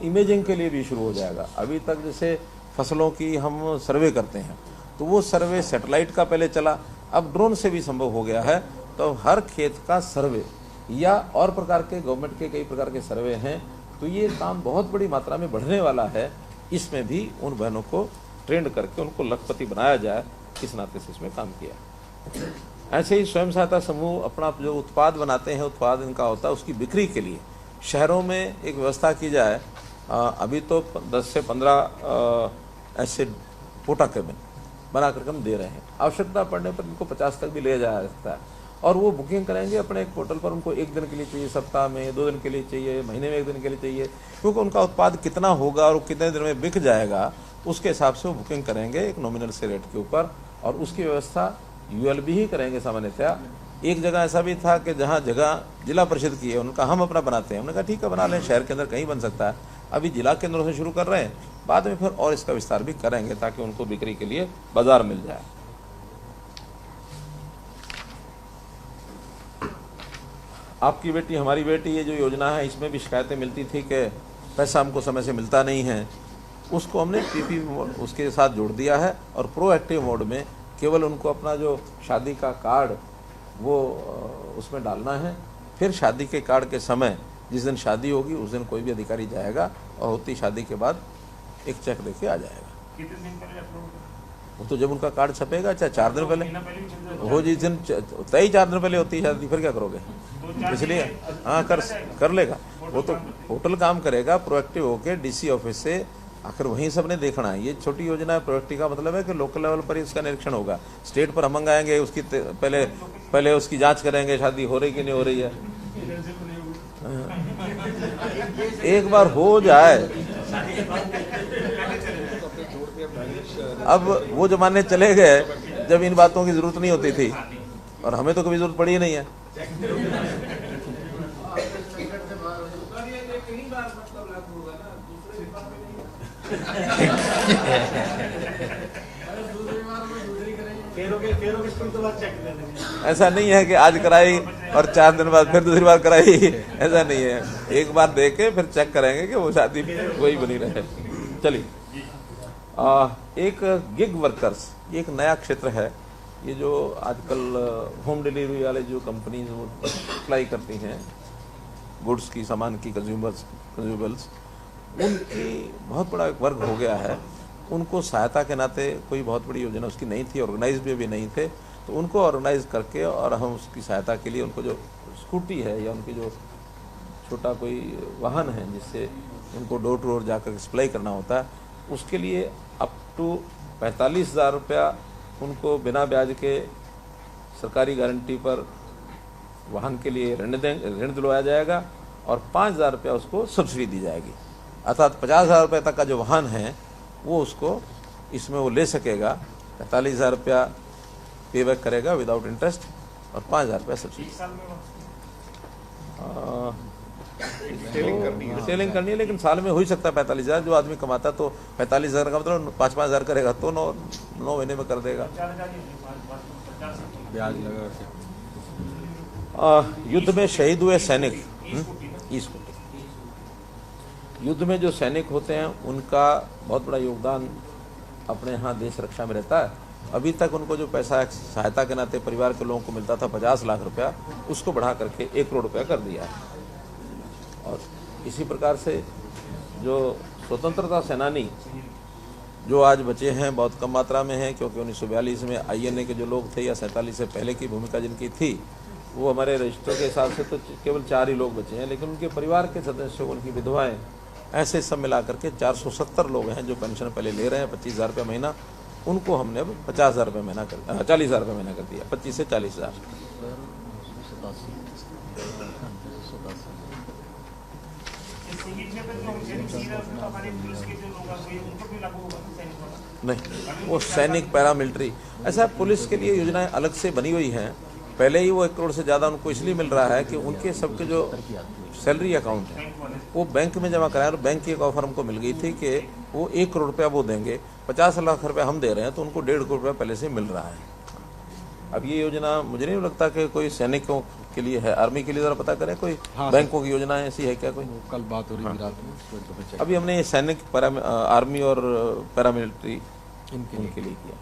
इमेजिंग के लिए भी शुरू हो जाएगा। अभी तक जैसे फसलों की हम सर्वे करते हैं तो वो सर्वे सैटेलाइट का पहले चला, अब ड्रोन से भी संभव हो गया है, तो हर खेत का सर्वे या और प्रकार के गवर्नमेंट के कई प्रकार के सर्वे हैं, तो ये काम बहुत बड़ी मात्रा में बढ़ने वाला है। इसमें भी उन बहनों को ट्रेंड करके उनको लखपति बनाया जाए, इस नाते से इसमें काम किया। ऐसे ही स्वयं सहायता समूह अपना जो उत्पाद बनाते हैं, उत्पाद इनका होता है, उसकी बिक्री के लिए शहरों में एक व्यवस्था की जाए। अभी तो 10 से 15 ऐसे पोटा केबिन बना करके हम दे रहे हैं, आवश्यकता पड़ने पर इनको 50 तक भी ले जाया सकता है, और वो बुकिंग करेंगे अपने एक पोर्टल पर, उनको 1 दिन के लिए चाहिए, सप्ताह में 2 दिन के लिए चाहिए, महीने में 1 दिन के लिए चाहिए, क्योंकि उनका उत्पाद कितना होगा और कितने दिन में बिक जाएगा उसके हिसाब से वो बुकिंग करेंगे एक नॉमिनल से रेट के ऊपर, और उसकी व्यवस्था यूएलबी ही करेंगे सामान्यतया। एक जगह ऐसा भी था कि जहाँ जगह जिला परिषद की है, उनका हम अपना बनाते हैं, उन्होंने कहा ठीक है बना लें, शहर के अंदर कहीं बन सकता है। अभी जिला केंद्रों से शुरू कर रहे हैं, बाद में फिर और इसका विस्तार भी करेंगे ताकि उनको बिक्री के लिए बाजार मिल जाए। आपकी बेटी हमारी बेटी, ये जो योजना है इसमें भी शिकायतें मिलती थी कि पैसा हमको समय से मिलता नहीं है, उसको हमने पीपी उसके साथ जोड़ दिया है और प्रोएक्टिव मोड में केवल उनको अपना जो शादी का कार्ड वो उसमें डालना है। फिर शादी के कार्ड के समय जिस दिन शादी होगी उस दिन कोई भी अधिकारी जाएगा और होती शादी के बाद एक चेक देके आ जाएगा। कितने दिन पहले अपलोड? वो तो जब उनका कार्ड छपेगा, चाहे 4 दिन पहले महीना पहले भी चल जाएगा। हो, जिस दिन तय 4 दिन पहले होती है शादी, फिर क्या करोगे? दो चार इसलिए दिन हाँ कर लेगा वो तो पोर्टल काम करेगा प्रोएक्टिव होके डीसी ऑफिस से। आखिर वहीं सबने देखना है, ये छोटी योजना है। प्रोएक्टिव का मतलब है कि लोकल लेवल पर इसका निरीक्षण होगा, स्टेट पर हम मंगाएंगे, उसकी पहले उसकी जांच करेंगे शादी हो रही कि नहीं हो रही है। एक बार हो जाए, अब वो जमाने चले गए जब इन बातों की जरूरत नहीं होती थी, और हमें तो कभी जरूरत पड़ी ही नहीं है। ऐसा नहीं है कि आज कराई और 4 दिन बाद फिर दूसरी बार कराई, ऐसा नहीं है। एक बार देके फिर चेक करेंगे कि वो शादी वही बनी रहे। चलिए, एक गिग वर्कर्स, ये एक नया क्षेत्र है। ये जो आजकल होम डिलीवरी वाले जो कंपनीज वो सप्लाई करती हैं गुड्स की, सामान की, कंज्यूमर्स, उनकी बहुत बड़ा एक वर्ग हो गया है। उनको सहायता के नाते कोई बहुत बड़ी योजना उसकी नहीं थी, ऑर्गेनाइज भी नहीं थे, तो उनको ऑर्गेनाइज करके और हम उसकी सहायता के लिए उनको जो स्कूटी है या उनकी जो छोटा कोई वाहन है जिससे उनको डोर टू डोर जाकर सप्लाई करना होता है, उसके लिए अप टू 45,000 रुपया उनको बिना ब्याज के सरकारी गारंटी पर वाहन के लिए ऋण दिलवाया जाएगा और 5,000 रुपया उसको सब्सिडी दी जाएगी। अर्थात 50,000 रुपये तक का जो वाहन है वो उसको इसमें वो ले सकेगा। 45,000 रुपया पे बैक करेगा विदाउट इंटरेस्ट और 5,000 रुपया सब्सिडी। डिटेलिंग करनी है, लेकिन साल में हो ही सकता है 45,000। जो आदमी कमाता तो 45,000 का मतलब 5,000 करेगा तो 9 महीने में कर देगा। ब्याज लगा युद्ध में शहीद हुए सैनिक, युद्ध में जो सैनिक होते हैं उनका बहुत बड़ा योगदान अपने यहाँ देश रक्षा में रहता है। अभी तक उनको जो पैसा सहायता के नाते परिवार के लोगों को मिलता था 50 लाख रुपया, उसको बढ़ा करके 1 करोड़ रुपया कर दिया है। और इसी प्रकार से जो स्वतंत्रता सेनानी जो आज बचे हैं बहुत कम मात्रा में हैं, क्योंकि 1942 में INA के जो लोग थे या 47 से पहले की भूमिका जिनकी थी, वो हमारे रजिस्टर के हिसाब से तो केवल 4 ही लोग बचे हैं, लेकिन उनके परिवार के सदस्य, उनकी विधवाएं, ऐसे सब मिला करके 470 लोग हैं जो पेंशन पहले ले रहे हैं 25,000 रुपये महीना। उनको हमने अब 50,000 रुपये महीना कर 40,000 रुपये महीना कर दिया, 25 से 40,000। नहीं, वो सैनिक पैरामिलिट्री, ऐसा पुलिस के लिए योजनाएं अलग से बनी हुई हैं। पहले ही वो 1 करोड़ से ज़्यादा उनको इसलिए मिल रहा है कि उनके सबके जो सैलरी अकाउंट है वो बैंक में जमा कराएं। और बैंक की एक ऑफर हमको मिल गई थी कि वो 1 करोड़ रुपया वो देंगे, 50 लाख रुपया हम दे रहे हैं, तो उनको 1.5 करोड़ रुपया पहले से मिल रहा है। अब ये योजना मुझे नहीं लगता कि कोई सैनिकों के लिए है, आर्मी के लिए जरा पता करें कोई बैंकों की योजना ऐसी है क्या कोई? कल बात हो रही थी रात में, अभी हमने ये सैनिक आर्मी और पैरामिलिट्री इनके लिए किया।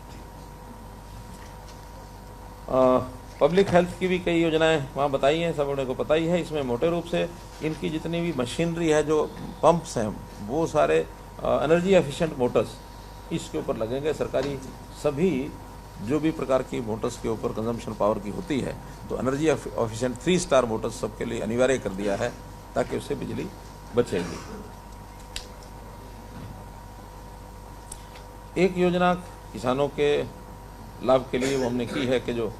पब्लिक हेल्थ की भी कई योजनाएं वहाँ बताई हैं, सब उन्हें को पता ही है। इसमें मोटे रूप से इनकी जितनी भी मशीनरी है, जो पंप्स हैं, वो सारे एनर्जी एफिशिएंट मोटर्स इसके ऊपर लगेंगे। सरकारी सभी जो भी प्रकार की मोटर्स के ऊपर कंजम्पशन पावर की होती है, तो एनर्जी एफिशिएंट 3 स्टार मोटर्स सबके लिए अनिवार्य कर दिया है ताकि उससे बिजली बचेगी। एक योजना किसानों के लाभ के लिए वो हमने की है कि जो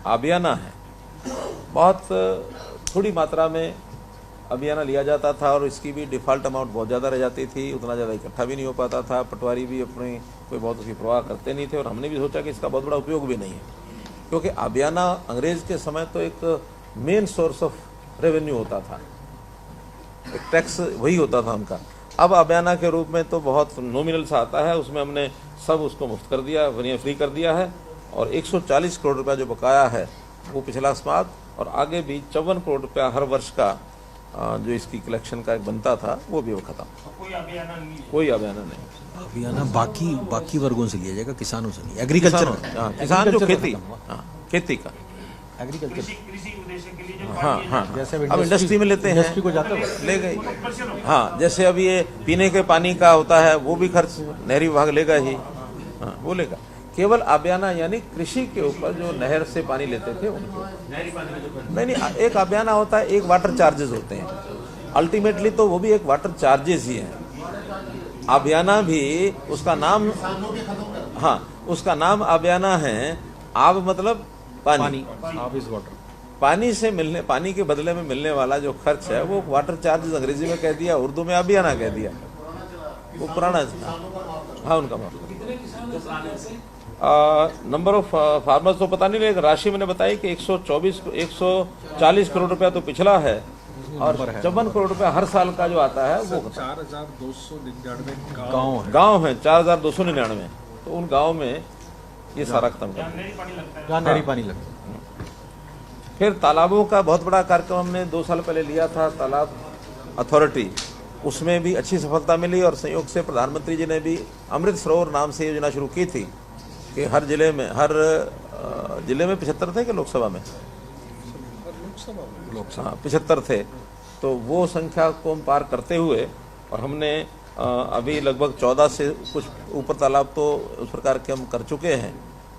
आबियाना है, बहुत थोड़ी मात्रा में आबियाना लिया जाता था और इसकी भी डिफ़ॉल्ट अमाउंट बहुत ज़्यादा रह जाती थी, उतना ज़्यादा इकट्ठा भी नहीं हो पाता था। पटवारी भी अपनी कोई बहुत उसकी परवाह करते नहीं थे और हमने भी सोचा कि इसका बहुत बड़ा उपयोग भी नहीं है, क्योंकि आबियाना अंग्रेज़ के समय तो एक मेन सोर्स ऑफ रेवेन्यू होता था, एक टैक्स वही होता था उनका। अब अबयाना के रूप में तो बहुत नॉमिनल सा आता है, उसमें हमने सब उसको मुफ्त कर दिया, वनिया फ्री कर दिया है। और 140 करोड़ रुपया जो बकाया है वो पिछला स्मार्ट, और आगे भी 54 करोड़ रुपया हर वर्ष का जो इसकी कलेक्शन का एक बनता था वो भी वो खत्म। कोई अभियान नहीं है। कोई अबयाना नहीं। अभियाना बाकी वर्गों से लिया जाएगा, किसानों से नहीं। एग्रीकल्चर, किसान जो खेती, खेती का, एग्रीकल्चर, कृषि उद्देश्य के लिए जो हाँ हाँ, जैसे अब इंडस्ट्री में लेते हैं, इंडस्ट्री को जाता है, ले गई। हाँ, जैसे अब ये पीने के पानी का होता है वो भी खर्च नहरी विभाग लेगा ही, हाँ वो लेगा। केवल अबयाना यानी कृषि के ऊपर जो नहर से पानी लेते थे उनको, नहीं, एक अबयाना होता है, एक वाटर चार्जेस होते हैं। अल्टीमेटली तो वो भी एक वाटर चार्जेस ही है। अबयाना भी उसका नाम, हाँ उसका नाम अबयाना है। आब मतलब पानी, आप इस वाटर, पानी से मिलने, पानी के बदले में मिलने वाला जो खर्च है वो वाटर चार्जेस अंग्रेजी में कह दिया, उर्दू में अबयाना कह दिया, वो पुराना था। हाँ उनका मतलब नंबर ऑफ फार्मर्स तो पता नहीं, लेकिन राशि मैंने बताई कि 140 करोड़ रुपया तो पिछला है, और 54 करोड़ रुपया हर साल का जो आता है वो 4299 गांव है, 4299। तो उन गांव में ये सारा खत्म कर दिया। जहाँ नहरी पानी लगता है। फिर तालाबों का बहुत बड़ा कार्यक्रम हमने 2 साल पहले लिया था, तालाब अथॉरिटी, उसमें भी अच्छी सफलता मिली। और संयोग से प्रधानमंत्री जी ने भी अमृत सरोवर नाम से योजना शुरू की थी कि हर जिले में 75 थे कि लोकसभा में, हाँ 75 थे, तो वो संख्या को हम पार करते हुए, और हमने अभी लगभग 14 से कुछ ऊपर तालाब तो उस प्रकार के हम कर चुके हैं,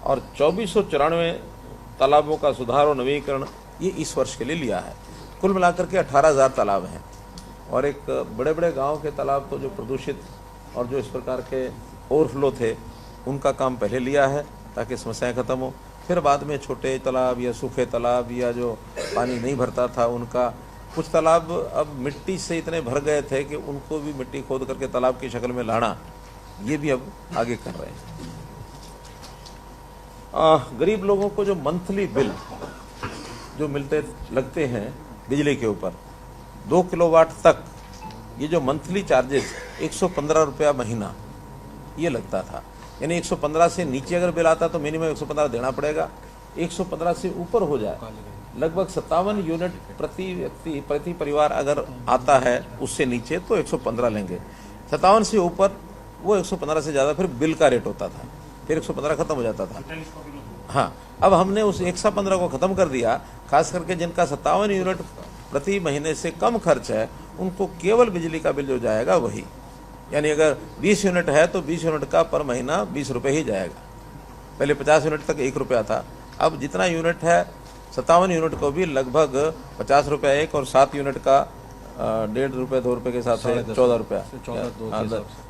और 2494 तालाबों का सुधार और नवीकरण ये इस वर्ष के लिए लिया है। कुल मिलाकर के 18,000 तालाब हैं। और एक बड़े बड़े गांव के तालाब तो जो प्रदूषित और जो इस प्रकार के ओवरफ्लो थे उनका काम पहले लिया है ताकि समस्याएं खत्म हो। फिर बाद में छोटे तालाब या सूखे तालाब या जो पानी नहीं भरता था उनका, कुछ तालाब अब मिट्टी से इतने भर गए थे कि उनको भी मिट्टी खोद करके तालाब की शक्ल में लाना, ये भी अब आगे कर रहे हैं। गरीब लोगों को जो मंथली बिल जो लगते हैं बिजली के ऊपर 2 किलोवाट तक, ये जो मंथली चार्जेस 115 रुपया महीना ये लगता था। यानी 115 से नीचे अगर बिल आता तो मिनिमम 115 देना पड़ेगा। 115 से ऊपर हो जाए, लगभग 57 यूनिट प्रति व्यक्ति प्रति परिवार अगर आता है, उससे नीचे तो 115 लेंगे। 57 से ऊपर वो 115 से ज़्यादा फिर बिल का रेट होता था, फिर 115 खत्म हो जाता था। हाँ, अब हमने उस 115 को ख़त्म कर दिया। खास करके जिनका 57 यूनिट प्रति महीने से कम खर्च है उनको केवल बिजली का बिल जो जाएगा वही, यानी अगर 20 यूनिट है तो 20 यूनिट का पर महीना 20 रुपये ही जाएगा। पहले 50 यूनिट तक 1 रुपया था, अब जितना यूनिट है 57 यूनिट को भी लगभग 50 रुपया एक, और 7 यूनिट का 1.5 रुपये 2 रुपये के हिसाब से 14 रुपया,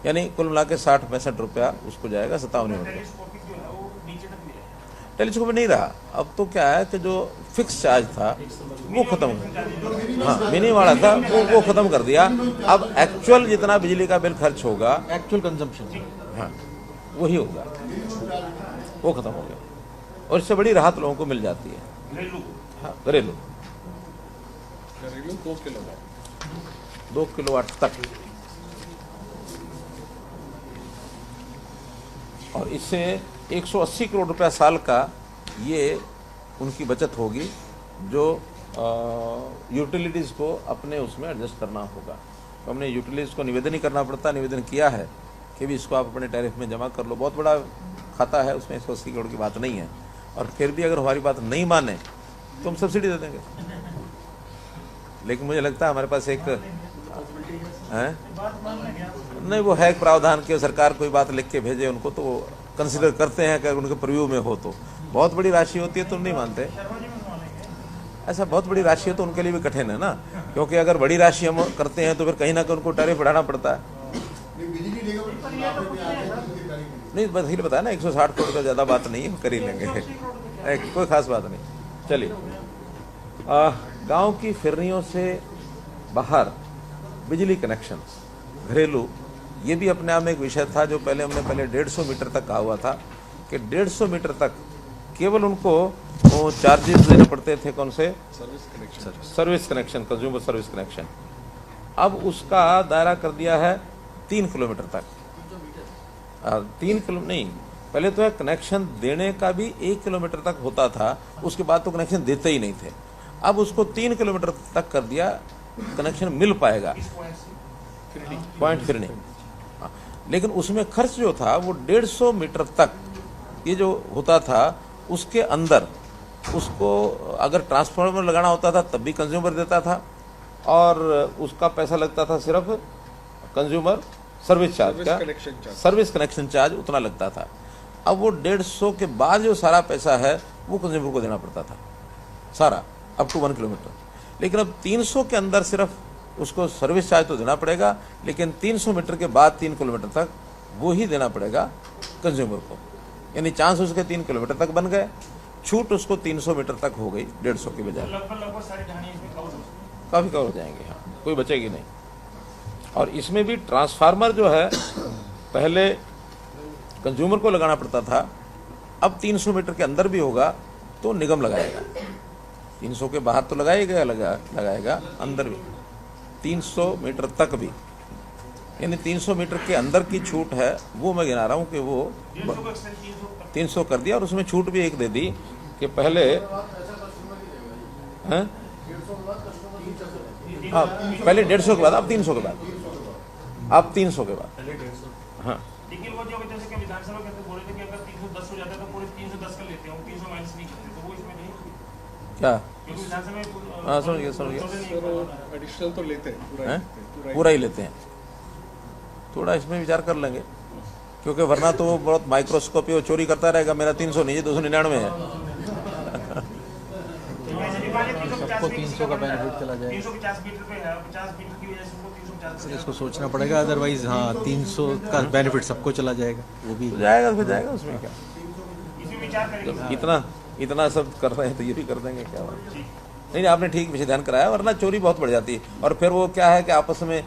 यानी कुल मिला के 60-65 रुपया उसको जाएगा 57 यूनिट का। टेलीस्कोप में नहीं रहा, अब तो क्या है कि जो फिक्स चार्ज था वो खत्म हो गया। हाँ, मिनी वाला था वो खत्म कर दिया। अब एक्चुअल जितना बिजली का बिल खर्च होगा, एक्चुअल कंजम्पशन, हाँ वही होगा, वो खत्म हो गया। और इससे बड़ी राहत लोगों को मिल जाती है। हाँ, घरेलू 2 किलोवाट तक, और इससे 180 करोड़ रुपया साल का ये उनकी बचत होगी, जो यूटिलिटीज़ को अपने उसमें एडजस्ट करना होगा। तो हमने यूटिलिटीज़ को निवेदन ही करना पड़ता, निवेदन किया है कि भी इसको आप अपने टैरिफ में जमा कर लो। बहुत बड़ा खाता है, उसमें 180 करोड़ की बात नहीं है, और फिर भी अगर हमारी बात नहीं माने तो हम सब्सिडी दे देंगे। लेकिन मुझे लगता है हमारे पास एक है नहीं, वो है एक प्रावधान कि सरकार कोई बात लिख के भेजे उनको, तो वो कंसिडर करते हैं कि अगर उनके प्रीव्यू में हो तो। बहुत बड़ी राशि होती है तो नहीं मानते, ऐसा बहुत बड़ी राशि हो तो उनके लिए भी कठिन है ना, क्योंकि अगर बड़ी राशि हम करते हैं तो फिर कहीं ना कहीं उनको टैरिफ बढ़ाना पड़ता है। नहीं, बस ही बताया ना, 160 करोड़ का ज़्यादा बात नहीं है, कर ही लेंगे, कोई खास बात नहीं। चलिए, गांव की फिरनियों से बाहर बिजली कनेक्शन घरेलू, ये भी अपने आप में एक विषय था जो पहले हमने 150 मीटर तक कहा हुआ था कि 150 मीटर तक केवल उनको वो चार्जेस देने पड़ते थे। कौन से? Service connection, consumer service connection. अब उसका दायरा कर दिया है 3 किलोमीटर तक। 3 किलो नहीं, पहले तो है कनेक्शन देने का भी 1 किलोमीटर तक होता था, उसके बाद तो कनेक्शन देते ही नहीं थे। अब उसको 3 किलोमीटर तक कर दिया, कनेक्शन मिल पाएगा पॉइंट फिरनी। हाँ, लेकिन उसमें खर्च जो था वो 150 मीटर तक ये जो होता था, उसके अंदर उसको अगर ट्रांसफार्मर लगाना होता था तब भी कंज्यूमर देता था, और उसका पैसा लगता था सिर्फ कंज्यूमर सर्विस चार्ज का, सर्विस कनेक्शन चार्ज उतना लगता था। अब वो 150 के बाद जो सारा पैसा है वो कंज्यूमर को देना पड़ता था सारा, अप टू 1 किलोमीटर। लेकिन अब 300 के अंदर सिर्फ उसको सर्विस चार्ज तो देना पड़ेगा, लेकिन 300 मीटर के बाद 3 किलोमीटर तक वो ही देना पड़ेगा कंज्यूमर को। यानी चांस उसके 3 किलोमीटर तक बन गए, छूट उसको 300 मीटर तक हो गई 150 के बजाय। लगभग सारी कहानी इसमें कवर हो काफ़ी कवर हो जाएंगे, हाँ, कोई बचेगी नहीं। और इसमें भी ट्रांसफार्मर जो है पहले कंज्यूमर को लगाना पड़ता था, अब 300 मीटर के अंदर भी होगा तो निगम लगाएगा। 300 के बाहर तो लगाएगा, लगाएगा अंदर भी 300 मीटर तक भी, यानी 300 मीटर के अंदर की छूट है वो मैं गिना रहा हूँ कि वो 300 कर दिया। और उसमें छूट भी एक दे दी कि पहले हैं, हाँ, पहले 150 के बाद, अब 300 के बाद, अब 300 के बाद, हाँ। लेकिन वो जो जैसे कि विधानसभा के अंदर बोल रहे थे कि अगर 310 हो जाता है तो पूरे 310 कर लेते हैं, 300 माइनस नहीं करते, तो वो इसमें नहीं क्या, क्योंकि विधानसभा में हाँ, समझ गया, एडिशनल तो लेते हैं, पूरा ही लेते हैं। थोड़ा इसमें विचार कर लेंगे, क्योंकि वरना तो वो बहुत माइक्रोस्कोपी वो चोरी करता रहेगा। मेरा 300 नहीं है, 299 है। सबको 300 का बेनिफिट चला जाएगा। 350 मीटर पे है, 50 मीटर की वजह से उनको 350 इसको सोचना पड़ेगा, अदरवाइज हाँ 300 का बेनिफिट सबको चला जाएगा, वो भी जाएगा तो जाएगा, उसमें क्या। इसमें विचार करेंगे। जब इतना सब कर रहे हैं तो ये भी कर देंगे, क्या बात। नहीं, आपने ठीक विषय ध्यान कराया, वरना चोरी बहुत बढ़ जाती है। और फिर वो क्या है कि आपस में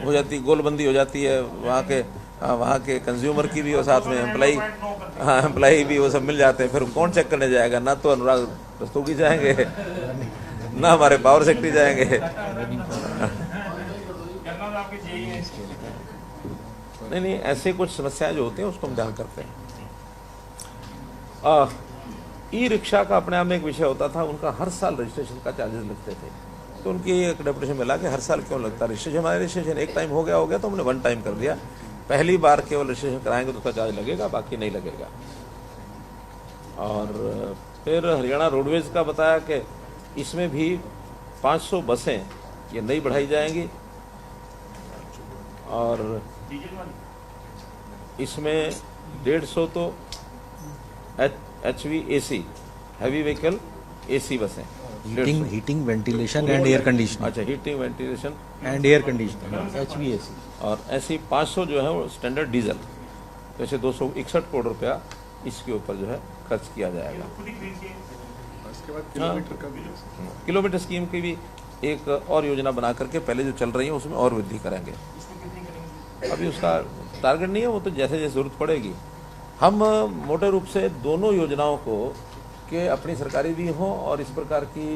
हो जाती, गोलबंदी हो जाती है, वहाँ के कंज्यूमर की भी और साथ में एम्प्लाई, हाँ, एम्प्लाई भी, वो सब मिल जाते हैं। फिर कौन चेक करने जाएगा? ना तो अनुराग रस्तोगी जाएंगे, ना हमारे पावर सेक्रेटरी जाएंगे। नहीं, ऐसे कुछ समस्याएं जो होती हैं उसको हम ध्यान करते हैं। ई रिक्शा का अपने आप में एक विषय होता था, उनका हर साल रजिस्ट्रेशन का चार्जेस लगते थे। तो उनकी एक डेपुटेशन मिला कि हर साल क्यों लगता है रजिस्ट्रेशन। हमारे रजिस्ट्रेशन एक टाइम हो गया तो हमने 1 टाइम कर दिया। पहली बार केवल रजिस्ट्रेशन कराएंगे तो उसका चार्ज लगेगा, बाकी नहीं लगेगा। और फिर हरियाणा रोडवेज का बताया कि इसमें भी 500 बसें ये नई बढ़ाई जाएंगी, और इसमें 150 तो HVAC हैवी व्हीकल AC बसें, heating ventilation and air conditioning, अच्छा, heating ventilation and air conditioning HVAC, और ऐसी 500 जो है वो स्टैंडर्ड डीजल। तो ऐसे 261 करोड़ रुपया इसके ऊपर जो है खर्च किया जाएगा। उसके बाद किलोमीटर का भी किलोमीटर स्कीम की भी एक और योजना बना करके पहले जो चल रही है उसमें और वृद्धि करेंगे। अभी उसका टारगेट नहीं है, वो तो जैसे जैसे जरूरत पड़ेगी। हम मोटे रूप से दोनों योजनाओं को कि अपनी सरकारी भी हों और इस प्रकार की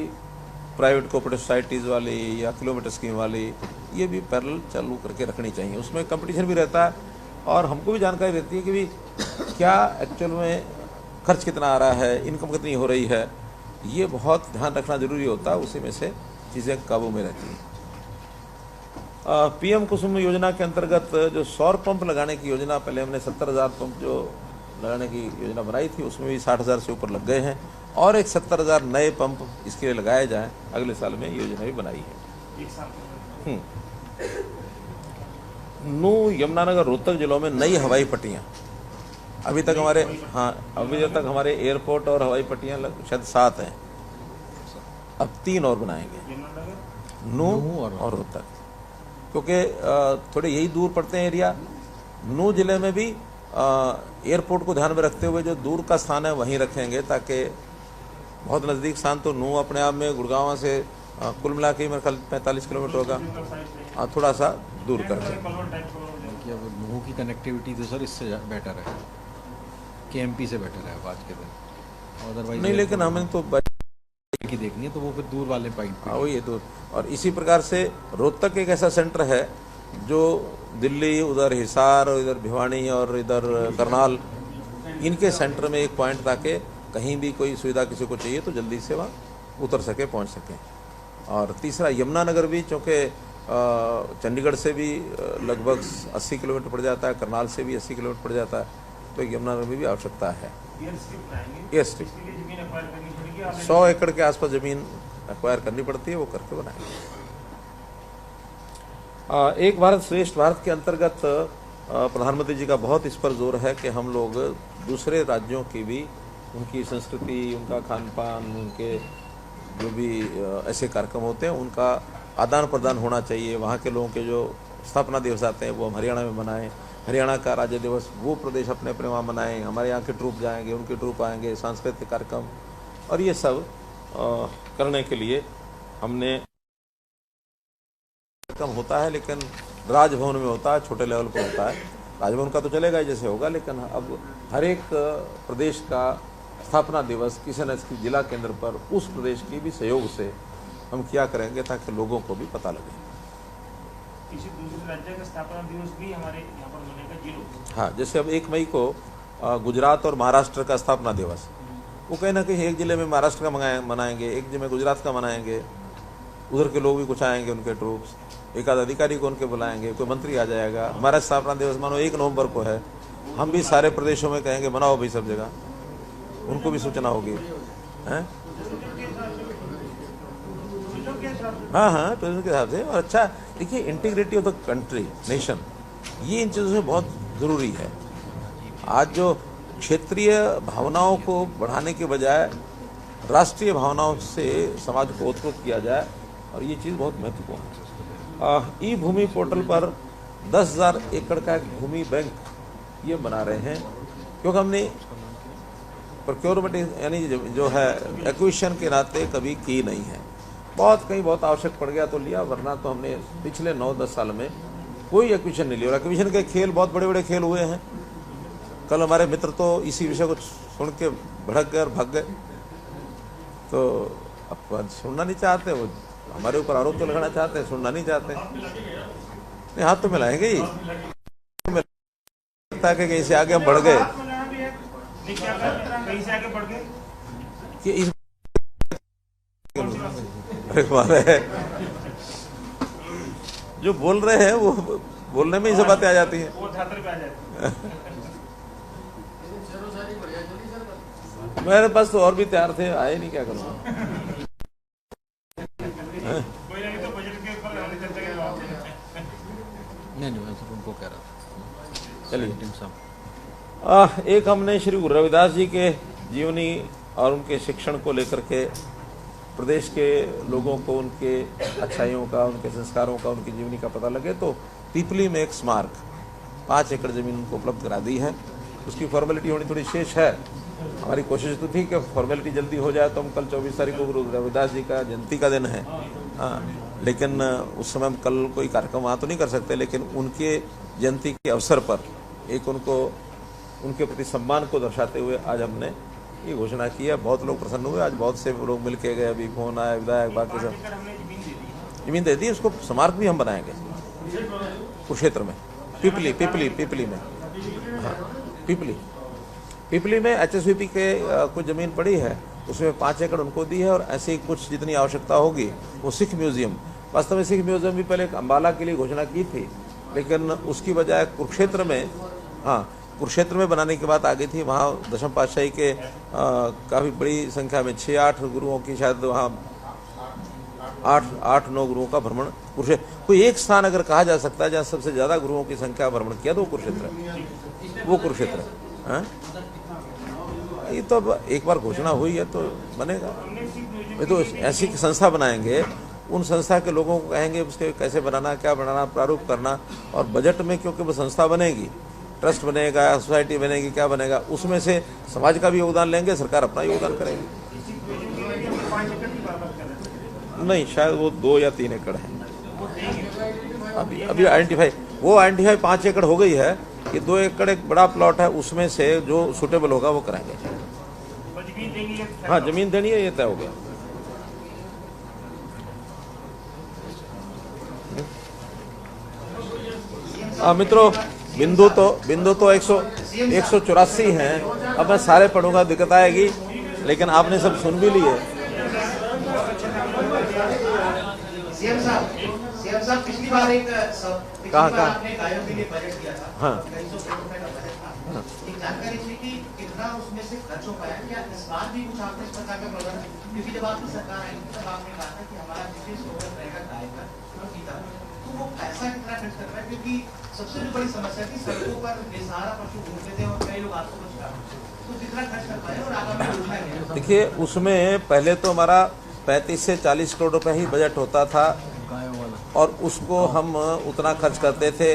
प्राइवेट कोऑपरेटिव सोसाइटीज़ वाली या किलोमीटर स्कीम वाली, ये भी पैरेलल चालू करके रखनी चाहिए। उसमें कंपटीशन भी रहता है और हमको भी जानकारी रहती है कि भी क्या एक्चुअल में खर्च कितना आ रहा है, इनकम कितनी हो रही है, ये बहुत ध्यान रखना जरूरी होता है। उसी में से चीज़ें काबू में रहती हैं। PM कुसुम योजना के अंतर्गत जो सौर पंप लगाने की योजना, पहले हमने 70,000 पंप जो लगाने की योजना बनाई थी, उसमें भी 60,000 से ऊपर लग गए हैं, और एक 70,000 नए पंप इसके लिए लगाए जाएं अगले साल में, योजना भी बनाई है। नू, यमुनानगर, रोहतक जिलों में नई हवाई पट्टियाँ अभी तक हमारे, हाँ, अभी तक हमारे एयरपोर्ट और हवाई पट्टियाँ शायद 7 हैं, अब 3 और बनाएंगे, नू और रोहतक, क्योंकि थोड़े यही दूर पड़ते हैं एरिया। नू जिले में भी एयरपोर्ट को ध्यान में रखते हुए जो दूर का स्थान है वहीं रखेंगे, ताकि बहुत नज़दीक स्थान तो नू अपने आप में गुड़गांव से कुल मिला के मेरे ख्याल 45 किलोमीटर होगा, थोड़ा सा दूर करके। नूह की कनेक्टिविटी तो सर इससे बेटर है, KMP से बेटर है आज के दिन, अदरवाइज नहीं, लेकिन हमें तो की देखनी है तो वो फिर दूर वाले पाइप, हाँ, वही है दूर। और इसी प्रकार से रोहतक एक ऐसा सेंटर है जो दिल्ली, उधर हिसार, इधर भिवानी और इधर करनाल, इनके सेंटर में एक पॉइंट ताकि कहीं भी कोई सुविधा किसी को चाहिए तो जल्दी से वहाँ उतर सके, पहुँच सके। और तीसरा यमुनानगर भी, चूँकि चंडीगढ़ से भी लगभग 80 किलोमीटर पड़ जाता है, करनाल से भी 80 किलोमीटर पड़ जाता है, तो यमुनानगर में भी आवश्यकता है। एयर स्ट्रिप 100 एकड़ के आसपास ज़मीन एक्वायर करनी पड़ती है, वो करके बनाएंगे। एक भारत श्रेष्ठ भारत के अंतर्गत प्रधानमंत्री जी का बहुत इस पर जोर है कि हम लोग दूसरे राज्यों की भी, उनकी संस्कृति, उनका खान पान, उनके जो भी ऐसे कार्यक्रम होते हैं उनका आदान प्रदान होना चाहिए। वहाँ के लोगों के जो स्थापना दिवस आते हैं वो हम हरियाणा में मनाएं, हरियाणा का राज्य दिवस वो प्रदेश अपने अपने वहाँ मनाएं, हमारे यहाँ के ट्रूप जाएंगे, उनके ट्रूप आएंगे, सांस्कृतिक कार्यक्रम, और ये सब करने के लिए हमने कार्यक्रम होता है, लेकिन राजभवन में होता है, छोटे लेवल पर होता है। राजभवन का तो चलेगा ही जैसे होगा, लेकिन अब हर एक प्रदेश का स्थापना दिवस किसी न किसी जिला केंद्र पर उस प्रदेश की भी सहयोग से हम क्या करेंगे ताकि लोगों को भी पता लगे। किसी दूसरे राज्य का स्थापना दिवस भी हमारे यहाँ पर मनाएगा जीरो। हाँ, जैसे अब 1 मई को गुजरात और महाराष्ट्र का स्थापना दिवस, वो कहीं ना कहीं एक जिले में महाराष्ट्र का मनाएंगे, एक जिले में गुजरात का मनाएंगे, उधर के लोग भी कुछ आएंगे, उनके ट्रूप्स, एक आध अधिकारी को उनके बुलाएंगे, कोई मंत्री आ जाएगा। हमारा स्थापना दिवस मानो 1 नवंबर को है, हम भी सारे प्रदेशों में कहेंगे मनाओ भाई सब जगह, उनको भी सूचना होगी। हैं? हाँ, प्रेसिडेंट के हिसाब से। और अच्छा देखिए, integrity of the country, nation, ये इन चीज़ों से बहुत ज़रूरी है। आज जो क्षेत्रीय भावनाओं को बढ़ाने के बजाय राष्ट्रीय भावनाओं से समाज को ओतप्रोत किया जाए, और ये चीज़ बहुत महत्वपूर्ण है। ई भूमि पोर्टल पर 10,000 एकड़ का एक भूमि बैंक ये बना रहे हैं, क्योंकि हमने प्रोक्योरमेंट यानी जो है एक्विजिशन के नाते कभी की नहीं है। कहीं बहुत आवश्यक पड़ गया तो लिया, वरना तो हमने पिछले 9-10 साल में कोई एक्विजिशन नहीं लिया। और एक्विजिशन के खेल बहुत बड़े बड़े खेल हुए हैं। कल हमारे मित्र तो इसी विषय को सुन के भड़क गए और भाग गए, तो अब सुनना नहीं चाहते, वो हमारे ऊपर आरोप तो लगाना चाहते हैं, सुनना नहीं चाहते। नहीं, हाथ तो मिलाएंगे ही, ताकि कहीं से आगे हम बढ़ गए कि इस जो बोल रहे हैं वो बोलने में ही सब बातें आ जाती हैं। मेरे पास तो और भी तैयार थे, आए नहीं, क्या करूँगा। नहीं, मैं तो उनको कह रहा था। चलिए, एक हमने श्री गुरु रविदास जी के जीवनी और उनके शिक्षण को लेकर के प्रदेश के लोगों को उनके अच्छाइयों का, उनके संस्कारों का, उनकी जीवनी का पता लगे, तो पीपली में एक स्मारक 5 एकड़ जमीन उनको उपलब्ध करा दी है। उसकी फॉर्मेलिटी होनी थोड़ी शेष है। हमारी कोशिश तो थी कि फॉर्मेलिटी जल्दी हो जाए, तो हम कल 24 तारीख को गुरु रविदास जी का जयंती का दिन है। हाँ, लेकिन उस समय हम कल कोई कार्यक्रम वहाँ तो नहीं कर सकते, लेकिन उनके जयंती के अवसर पर एक उनके प्रति सम्मान को दर्शाते हुए आज हमने ये घोषणा की है। बहुत लोग प्रसन्न हुए, आज बहुत से लोग मिल के गए, अभी फोन आया, विधायक, बाकी सब जमीन दे दी। उसको स्मारक भी हम बनाएंगे कुरुक्षेत्र में, पिपली में। हाँ, पिपली में HSVP के कुछ ज़मीन पड़ी है, उसमें 5 एकड़ उनको दी है, और ऐसे ही कुछ जितनी आवश्यकता होगी वो सिख म्यूजियम, वास्तव में सिख म्यूजियम भी पहले अम्बाला के लिए घोषणा की थी, लेकिन उसकी बजाय कुरुक्षेत्र में बनाने की बात आ गई थी। वहाँ दशम पातशाही के काफ़ी बड़ी संख्या में 6-8 गुरुओं की, शायद वहाँ 8-9 गुरुओं का भ्रमण कुरुक्षेत्र। कोई एक स्थान अगर कहा जा सकता है जहाँ सबसे ज़्यादा गुरुओं की संख्या भ्रमण किया तो वो कुरुक्षेत्र है। ये तो अब एक बार घोषणा हुई है तो बनेगा। ये तो ऐसी संस्था बनाएंगे, उन संस्था के लोगों को कहेंगे उसके कैसे बनाना, क्या बनाना, प्रारूप करना, और बजट में क्योंकि वो संस्था बनेगी, ट्रस्ट बनेगा, सोसाइटी बनेगी, क्या बनेगा, उसमें से समाज का भी योगदान लेंगे, सरकार अपना योगदान करेगी। नहीं, शायद वो 2 या 3 एकड़ है अभी आइडेंटिफाई 5 एकड़ हो गई है। ये 2 एकड़ एक बड़ा प्लॉट है, उसमें से जो सुटेबल होगा वो कराएंगे। हाँ, जमीन देनी है, ये तय हो गया। मित्रों, बिंदु तो 184 हैं। अब मैं सारे पढ़ूंगा, दिक्कत आएगी, लेकिन आपने सब सुन भी लिए। सीएम साहब पिछली बार कहाँ? आपने गायों के लिए बजट दिया था। हाँ। 250 करोड़ रुपए का बजट था। एक जानकारी थी कि कितना उसमें से खर्च हो पाया, क्या इस बार भी कुछ आपने इस प्रकार का प्रोग्राम? क्योंकि जब आपकी सरकार आई थी तब आपने कहा था कि हमारा विशेष फोकस रहेगा गाय पर और गीता पर। तो वो पैसा कितना खर्च कर रहा है? क्योंकि सबसे जो बड़ी समस्या थी, सड़कों पर बेसहारा पशु घूमते थे और कई लोग आपको कुछ तो कितना खर्च कर पाए और आगामी योजना क्या है? देखिए, उसमें पहले तो हमारा 35 से 40 करोड़ रुपए ही बजट होता था और उसको हम उतना खर्च करते थे।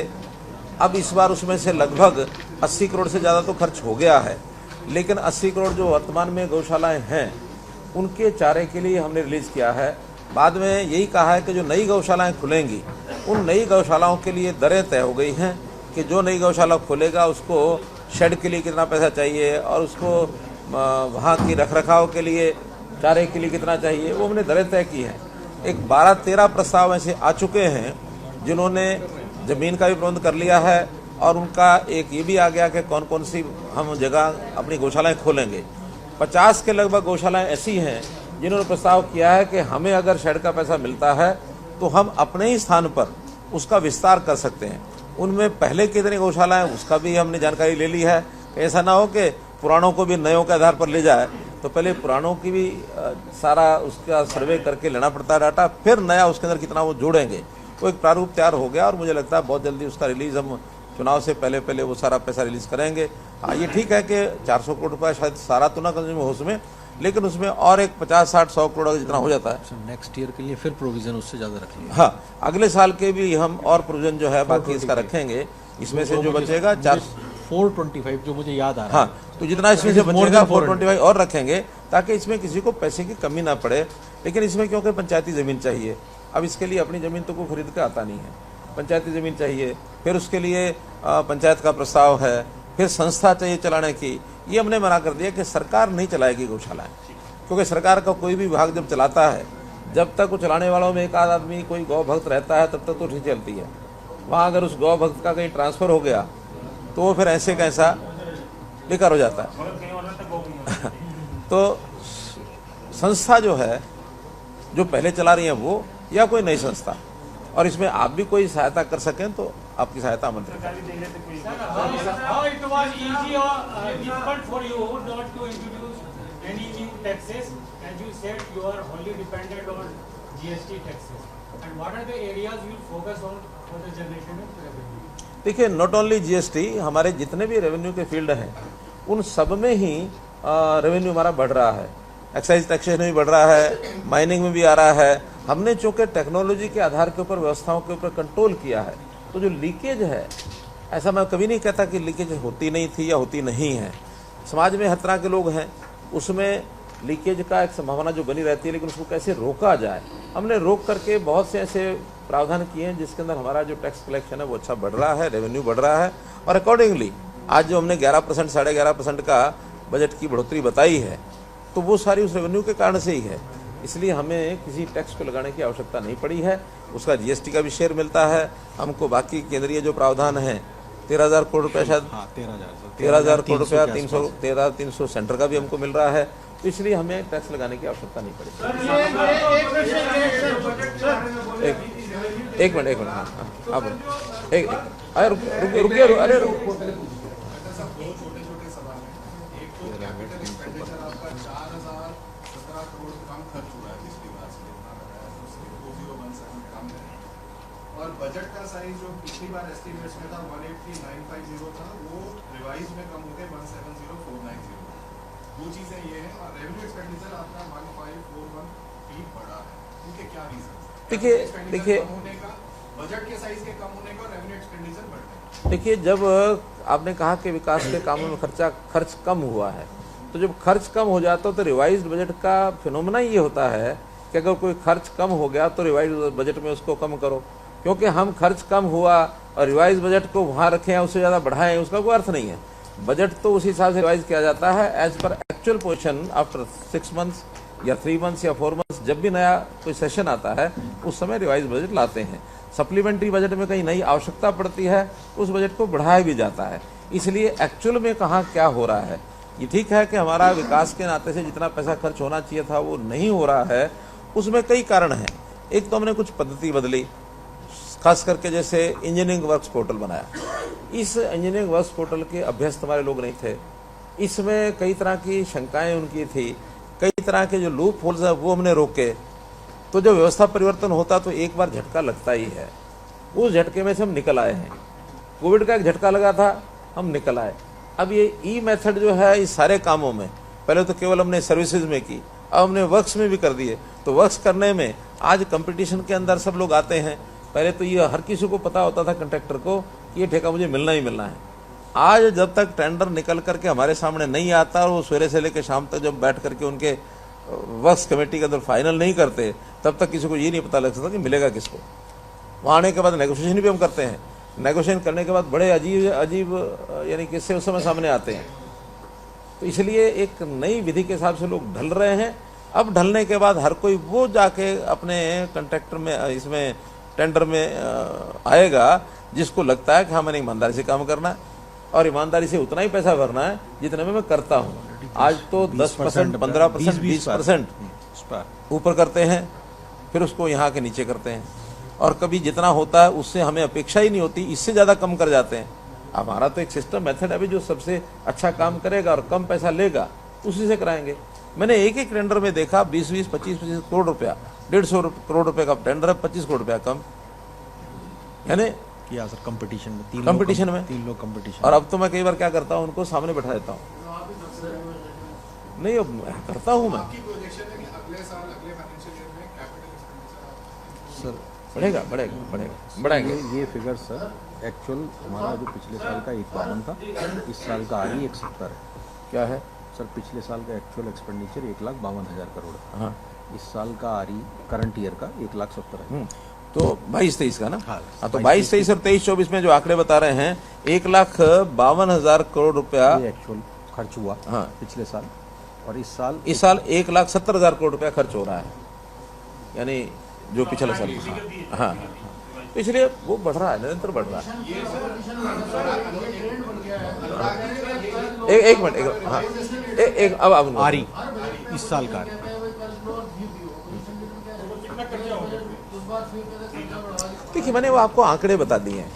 अब इस बार उसमें से लगभग 80 करोड़ से ज़्यादा तो खर्च हो गया है, लेकिन 80 करोड़ जो वर्तमान में गौशालाएं हैं उनके चारे के लिए हमने रिलीज़ किया है। बाद में यही कहा है कि जो नई गौशालाएं खुलेंगी उन नई गौशालाओं के लिए दरें तय हो गई हैं कि जो नई गौशाला खोलेगा उसको शेड के लिए कितना पैसा चाहिए और उसको वहाँ की रखरखाव के लिए, चारे के लिए कितना चाहिए, वो हमने दरें तय की हैं। एक 12-13 प्रस्ताव ऐसे आ चुके हैं जिन्होंने ज़मीन का भी प्रबंध कर लिया है और उनका एक ये भी आ गया कि कौन कौन सी हम जगह अपनी गौशालाएं खोलेंगे। 50 के लगभग गौशालाएं ऐसी हैं जिन्होंने प्रस्ताव किया है कि हमें अगर शेड का पैसा मिलता है तो हम अपने ही स्थान पर उसका विस्तार कर सकते हैं। उनमें पहले कितनी गौशाला है उसका भी हमने जानकारी ले ली है। ऐसा ना हो कि पुरानों को भी नयों के आधार पर ले जाए, तो पहले पुरानों की भी सारा उसका सर्वे करके लेना पड़ता है डाटा, फिर नया उसके अंदर कितना वो जोड़ेंगे। वो एक प्रारूप तैयार हो गया और मुझे लगता है बहुत जल्दी उसका रिलीज़ हम चुनाव से पहले वो सारा पैसा रिलीज़ करेंगे। हाँ, ये ठीक है कि 400 करोड़ रुपये शायद सारा तो ना कंज्यूम हो उसमें, लेकिन उसमें और एक 50-60-100 करोड़ जितना हो जाता है नेक्स्ट ईयर के लिए फिर प्रोविजन उससे ज़्यादा रख लिया। हाँ, अगले साल के भी हम और प्रोविजन जो है बाकी इसका रखेंगे। इसमें से जो बचेगा 425 जो मुझे याद आ रहा है। हाँ, तो जितना इसमें से बचेगा 425 और रखेंगे ताकि इसमें किसी को पैसे की कमी ना पड़े। लेकिन इसमें क्योंकि पंचायती ज़मीन चाहिए, अब इसके लिए अपनी ज़मीन तो कोई खरीद के आता नहीं है, पंचायती ज़मीन चाहिए, फिर उसके लिए पंचायत का प्रस्ताव है, फिर संस्था चाहिए चलाने की। ये हमने मना कर दिया कि सरकार नहीं चलाएगी गौशालाएं, क्योंकि सरकार का कोई भी विभाग जब चलाता है, जब तक वो चलाने वालों में एक आध आदमी कोई गौ भक्त रहता है तब तक तो ठीक चलती है। वहाँ अगर उस गौ भक्त का कहीं ट्रांसफ़र हो गया तो वो फिर ऐसे कैसा बेकार हो जाता है। तो संस्था जो है, जो पहले चला रही है वो, या कोई नई संस्था, और इसमें आप भी कोई सहायता कर सकें तो आपकी सहायता आमंत्रित है। How it was easy or difficult for you not to introduce any new taxes, as you said you are wholly dependent on GST taxes, and what are the areas you focus on for the generation of revenue? देखिए, नॉट ओनली GST, हमारे जितने भी रेवेन्यू के फील्ड हैं उन सब में ही रेवेन्यू हमारा बढ़ रहा है। एक्साइज टैक्सेशन भी बढ़ रहा है, माइनिंग में भी आ रहा है। हमने चूँकि टेक्नोलॉजी के आधार के ऊपर, व्यवस्थाओं के ऊपर कंट्रोल किया है, तो जो लीकेज है, ऐसा मैं कभी नहीं कहता कि लीकेज होती नहीं थी या होती नहीं है। समाज में हर तरह के लोग हैं, उसमें लीकेज का एक संभावना जो बनी रहती है, लेकिन उसको कैसे रोका जाए, हमने रोक करके बहुत से ऐसे प्रावधान किए हैं जिसके अंदर हमारा जो टैक्स कलेक्शन है वो अच्छा बढ़ रहा है, रेवेन्यू बढ़ रहा है। और अकॉर्डिंगली आज जो हमने 11%, 11.5% का बजट की बढ़ोतरी बताई है, तो वो सारी उस रेवेन्यू के कारण से ही है। इसलिए हमें किसी टैक्स को लगाने की आवश्यकता नहीं पड़ी है। उसका GST का भी शेयर मिलता है हमको। बाकी केंद्रीय जो प्रावधान है 13,000 करोड़ रुपये, शायद 13,000 करोड़ रुपया, 13,300 सेंटर का भी हमको मिल रहा है। तो इसलिए हमें टैक्स लगाने की आवश्यकता नहीं पड़ी। एक मिनट, हाँ, आप रुकिए, अरे और बजट का साइज जो पिछली बार एस्टिमेट्स में था 18950 था, वो रिवाइज में कम होकर 170,490। वो चीजें ये हैं। और रेवेन्यू एक्सपेंडिचर आपका 1541 बढ़ा है, उनके क्या रीजन? देखिए होने का, बजट के साइज के कम होने का और रेवेन्यू एक्सपेंडिचर बढ़ने। देखिए, जब आपने कहा कि विकास के कामों में खर्च कम हुआ है, तो जब खर्च कम हो जाता है तो रिवाइज्ड बजट का फिनोमेना ये होता है कि अगर कोई खर्च कम हो गया तो रिवाइज्ड बजट में उसको कम करो। क्योंकि हम खर्च कम हुआ और रिवाइज बजट को वहाँ रखें या उससे ज़्यादा बढ़ाएं, उसका कोई अर्थ नहीं है। बजट तो उसी हिसाब से रिवाइज किया जाता है as per actual position after 6 months या 3 मंथ्स या 4 मंथ्स। जब भी नया कोई सेशन आता है उस समय रिवाइज बजट लाते हैं। सप्लीमेंट्री बजट में कहीं नई आवश्यकता पड़ती है, उस बजट को बढ़ाया भी जाता है। इसलिए एक्चुअल में कहाँ क्या हो रहा है, ये ठीक है कि हमारा विकास के नाते से जितना पैसा खर्च होना चाहिए था वो नहीं हो रहा है। उसमें कई कारण हैं। एक तो हमने कुछ पद्धति बदली, खास करके जैसे इंजीनियरिंग वर्क्स पोर्टल बनाया। इस इंजीनियरिंग वर्क्स पोर्टल के अभ्यस्त हमारे लोग नहीं थे। इसमें कई तरह की शंकाएं उनकी थी, कई तरह के जो लूप होल्स हैं वो हमने रोके। तो जब व्यवस्था परिवर्तन होता तो एक बार झटका लगता ही है। उस झटके में से हम निकल आए हैं। कोविड का एक झटका लगा था, हम निकल आए। अब ये ई मेथड जो है इस सारे कामों में, पहले तो केवल हमने सर्विसेज में की, अब हमने वर्क्स में भी कर दिए। तो वर्क्स करने में आज कंपटीशन के अंदर सब लोग आते हैं। पहले तो ये हर किसी को पता होता था कंट्रैक्टर को कि ये ठेका मुझे मिलना ही मिलना है। आज जब तक टेंडर निकल करके हमारे सामने नहीं आता और वो सवेरे से लेकर शाम तक जब बैठ करके उनके वर्क्स कमेटी के अंदर फाइनल नहीं करते, तब तक किसी को ये नहीं पता लग सकता कि मिलेगा किसको। वहाँ आने के बाद नेगोशिएशन भी हम करते हैं। नेगोशिएशन करने के बाद बड़े अजीब यानी किस्से उस समय सामने आते हैं। तो इसलिए एक नई विधि के हिसाब से लोग ढल रहे हैं। अब ढलने के बाद हर कोई वो जाके अपने कंट्रैक्टर में इसमें टेंडर में आएगा जिसको लगता है कि हाँ मैंने ईमानदारी से काम करना है और ईमानदारी से उतना ही पैसा भरना है जितने में मैं करता हूँ। आज तो 10%, 15%, 20% ऊपर करते हैं, फिर उसको यहाँ के नीचे करते हैं। और कभी जितना होता है उससे हमें अपेक्षा ही नहीं होती, इससे ज़्यादा कम कर जाते हैं। हमारा तो एक सिस्टम मेथड है, अभी जो सबसे अच्छा काम करेगा और कम पैसा लेगा उसी से कराएंगे। मैंने एक एक टेंडर में देखा 20-20, 25-25 करोड़ रुपया, 150 करोड़ रुपए का टेंडर है, 25 करोड़ रुपया कम, यानी किया सर कंपटीशन में, तीन लोग कंपटीशन। और अब तो मैं कई बार क्या करता हूँ, उनको सामने बैठा देता हूँ। नहीं, अब करता हूँ मैं। सर बढ़ेंगे। ये फिगर सर एक्चुअल हमारा जो पिछले साल का 51 था, इस साल का RE 170 है। क्या है सर? पिछले साल का एक्चुअल एक्सपेंडिचर 1,52,000 करोड़ है। हाँ, इस साल का RE करंट ईयर का 1,70 है। तो 22-23 का ना। हाँ, तो 22-23 और 23-24 में जो आंकड़े बता रहे हैं 1,52,000 करोड़ रुपया एक्चुअल खर्च हुआ हाँ पिछले साल। और इस साल 1,70,000 करोड़ रुपया खर्च हो रहा है, यानी जो पिछले साल। हाँ, तो इसलिए वो बढ़ रहा है, निरंतर बढ़ रहा है। एक मिनट, हाँ, अब RE इस साल का देखिए, मैंने वो आपको आंकड़े बता दिए हैं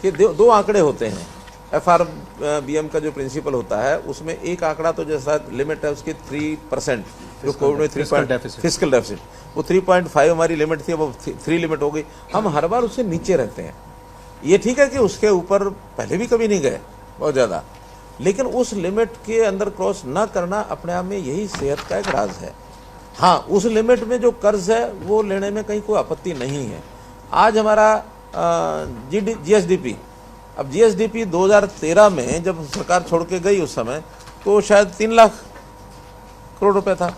कि दो आंकड़े होते हैं। FRBM का जो प्रिंसिपल होता है उसमें एक आंकड़ा तो जैसा लिमिट है उसकी 3%, जो कोविड में 3% फिस्कल डेफिसिट, वो 3.5 हमारी लिमिट थी, वो 3 लिमिट हो गई। हम हर बार उससे नीचे रहते हैं। ये ठीक है कि उसके ऊपर पहले भी कभी नहीं गए बहुत ज़्यादा, लेकिन उस लिमिट के अंदर क्रॉस ना करना अपने आप में यही सेहत का एक राज है। हाँ, उस लिमिट में जो कर्ज है वो लेने में कहीं कोई आपत्ति नहीं है। आज हमारा GSDP, अब GSDP 2013 में जब सरकार छोड़ के गई उस समय तो शायद 3 लाख करोड़ रुपए था।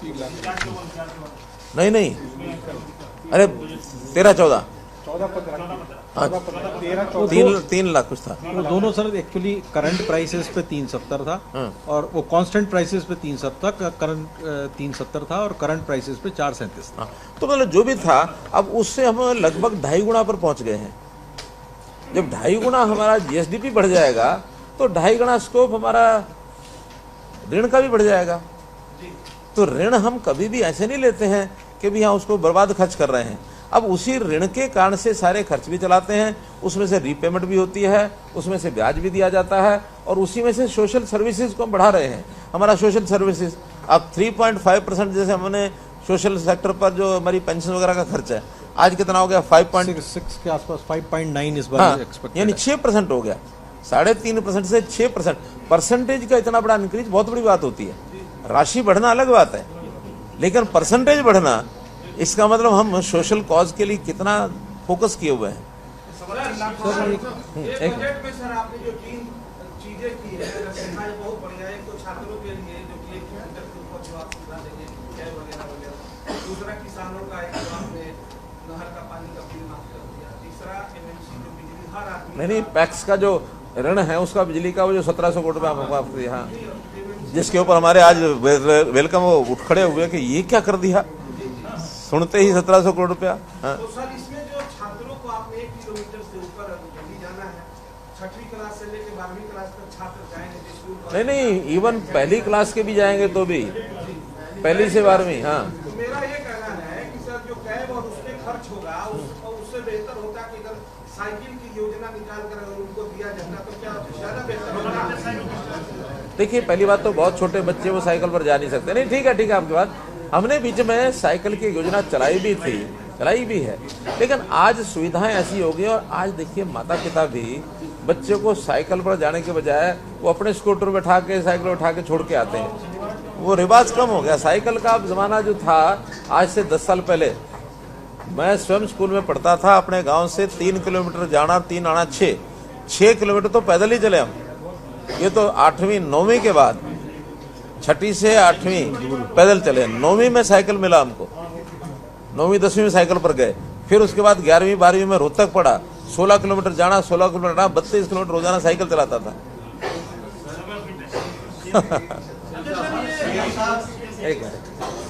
नहीं, अरे 13-14 3 लाख कुछ था। वो दोनों सर एक्चुअली करंट प्राइसेस पे 370 था और वो कांस्टेंट प्राइसेस पे 370 था और करंट प्राइसेस पे 437 था। तो मतलब जो भी था, अब उससे हम लगभग 2.5 गुना पर पहुंच गए हैं। जब 2.5 गुना हमारा GSDP बढ़ जाएगा तो 2.5 गुना स्कोप हमारा ऋण का भी बढ़ जाएगा। तो ऋण हम कभी भी ऐसे नहीं लेते हैं कि भी हाँ उसको बर्बाद खर्च कर रहे हैं। अब उसी ऋण के कारण से सारे खर्च भी चलाते हैं, उसमें से रीपेमेंट भी होती है, उसमें से ब्याज भी दिया जाता है और उसी में से सोशल सर्विसेज को हम बढ़ा रहे हैं। हमारा सोशल सर्विसेज अब 3.5% जैसे हमने सोशल सेक्टर पर जो हमारी पेंशन वगैरह का खर्च है आज कितना हो गया 5.6 के आसपास, 5.9 इस बार हाँ, यानी 6% हो गया। 3.5% से 6% परसेंटेज का इतना बड़ा इंक्रीज बहुत बड़ी बात होती है। राशि बढ़ना अलग बात है, लेकिन परसेंटेज बढ़ना इसका मतलब हम सोशल कॉज के लिए कितना फोकस किए हुए हैं। बजट में सर आपने जो 3 चीजें की है बहुत बढ़िया है। एक तो छात्रों के लिए जो कि एक घंटे के ऊपर जो आप सुविधा देंगे वगैरह, दूसरा किसानों का एक आपने नहर का पानी का बिल माफ कर दिया, तीसरा MMC जो बिजली हर आदमी नहीं, पैक्स का जो ऋण है उसका बिजली का वो जो 1700 करोड़ रुपया माफ किया, हाँ, जिसके ऊपर हमारे आज वेलकम वो उठ खड़े हुए कि ये क्या कर दिया, सुनते ही 1700 करोड़ रुपया। हाँ, तो सर इसमें जो छात्रों को आपने 1 छठी क्लास से लेकर 12वीं क्लास तक छात्र जाएंगे स्कूल। नहीं, इवन पहली क्लास के भी जाएंगे तो भी, पहली से 12वीं। हाँ, तो मेरा ये कहना है कि सर जो कैब और उसमें खर्च होगा उससे बेहतर होता कि अगर साइकिल की योजना निकाल कर अगर उनको दिया जाता तो क्या ज्यादा बेहतर होता। देखिए, पहली बात तो बहुत छोटे बच्चे वो साइकिल पर जा नहीं सकते। नहीं, ठीक है आपकी बात। हमने बीच में साइकिल की योजना चलाई भी है, लेकिन आज सुविधाएं ऐसी हो गई। और आज देखिए, माता पिता भी बच्चे को साइकिल पर जाने के बजाय वो अपने स्कूटर बैठा के, साइकिल उठा के छोड़ के आते हैं। वो रिवाज कम हो गया। साइकिल का जमाना जो था आज से 10 साल पहले, मैं स्वयं स्कूल में पढ़ता था, अपने गांव से 3 किलोमीटर जाना, 3 आना 6 किलोमीटर तो पैदल ही चले हम। ये तो 8वीं 9वीं के बाद, छठी से 8वीं पैदल चले। 9वीं में साइकिल मिला हमको, 9वीं 10वीं में साइकिल पर गए। फिर उसके बाद 11वीं 12वीं में रोहतक पड़ा, 16 किलोमीटर जाना, 16 किलोमीटर आना, 32 किलोमीटर रोजाना साइकिल चलाता था।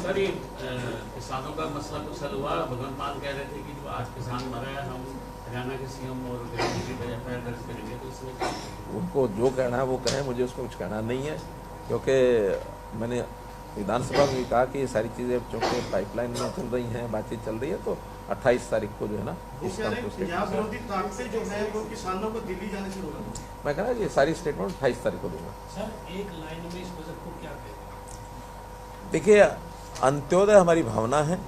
सर, ये किसानों का मसला कुछ हल हुआ? भगवंत मान कह रहे थे कि जो आज किसान मरा है, हम हरियाणा के सीएम और FIR दर्ज करेंगे, तो इसमें उनको जो कहना है वो कहें, मुझे उसको कुछ कहना नहीं है। क्योंकि मैंने विधानसभा में भी कहा कि ये सारी चीज़ें चूँकि पाइपलाइन में चल रही हैं, बातचीत चल रही है, तो 28 तारीख को जो है ना इस काम को विरोधी ताकतें जो है वो किसानों को दिल्ली जाने से रोका। मैं कह रहा ये सारी स्टेटमेंट 28 तारीख को दूंगा। सर, एक लाइन में इस बजट को क्या कहेंगे? देखिए, अंत्योदय हमारी भावना है।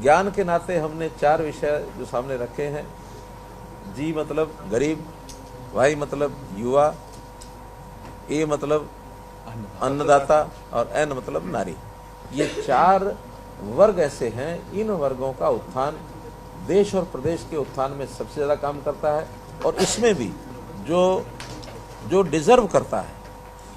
ज्ञान के नाते हमने 4 विषय जो सामने रखे हैं। जी मतलब गरीब, वाई मतलब युवा, ए मतलब अन्नदाता और एन मतलब नारी। ये 4 वर्ग ऐसे हैं, इन वर्गों का उत्थान देश और प्रदेश के उत्थान में सबसे ज़्यादा काम करता है। और इसमें भी जो डिजर्व करता है,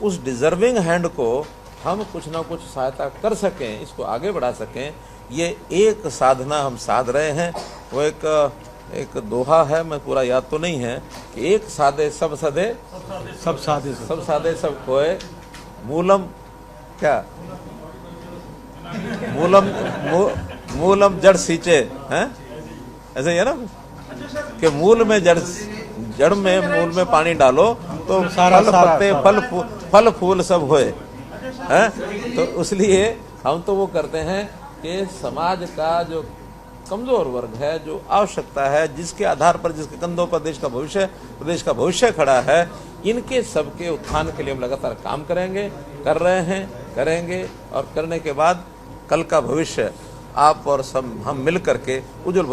उस डिजर्विंग हैंड को हम कुछ ना कुछ सहायता कर सकें, इसको आगे बढ़ा सकें, ये एक साधना हम साध रहे हैं। वो एक दोहा है, मैं पूरा याद तो नहीं है, कि एक साधे सब सधे, सब सादे सब खोए, मूलम क्या मूलम जड़ सींचे, हैं ऐसे ही है ना, कि मूल में जड़ में मूल में पानी डालो तो फल पत्ते फल फूल सब होए, हैं। तो इसलिए हम तो वो करते हैं कि समाज का जो कमजोर वर्ग है, जो आवश्यकता है, जिसके आधार पर, जिसके कंधों पर प्रदेश का भविष्य खड़ा है, इनके सबके उत्थान के लिए हम लगातार काम करेंगे, कर रहे हैं, करेंगे। और करने के बाद कल का भविष्य आप और सब हम मिल करके उज्जवल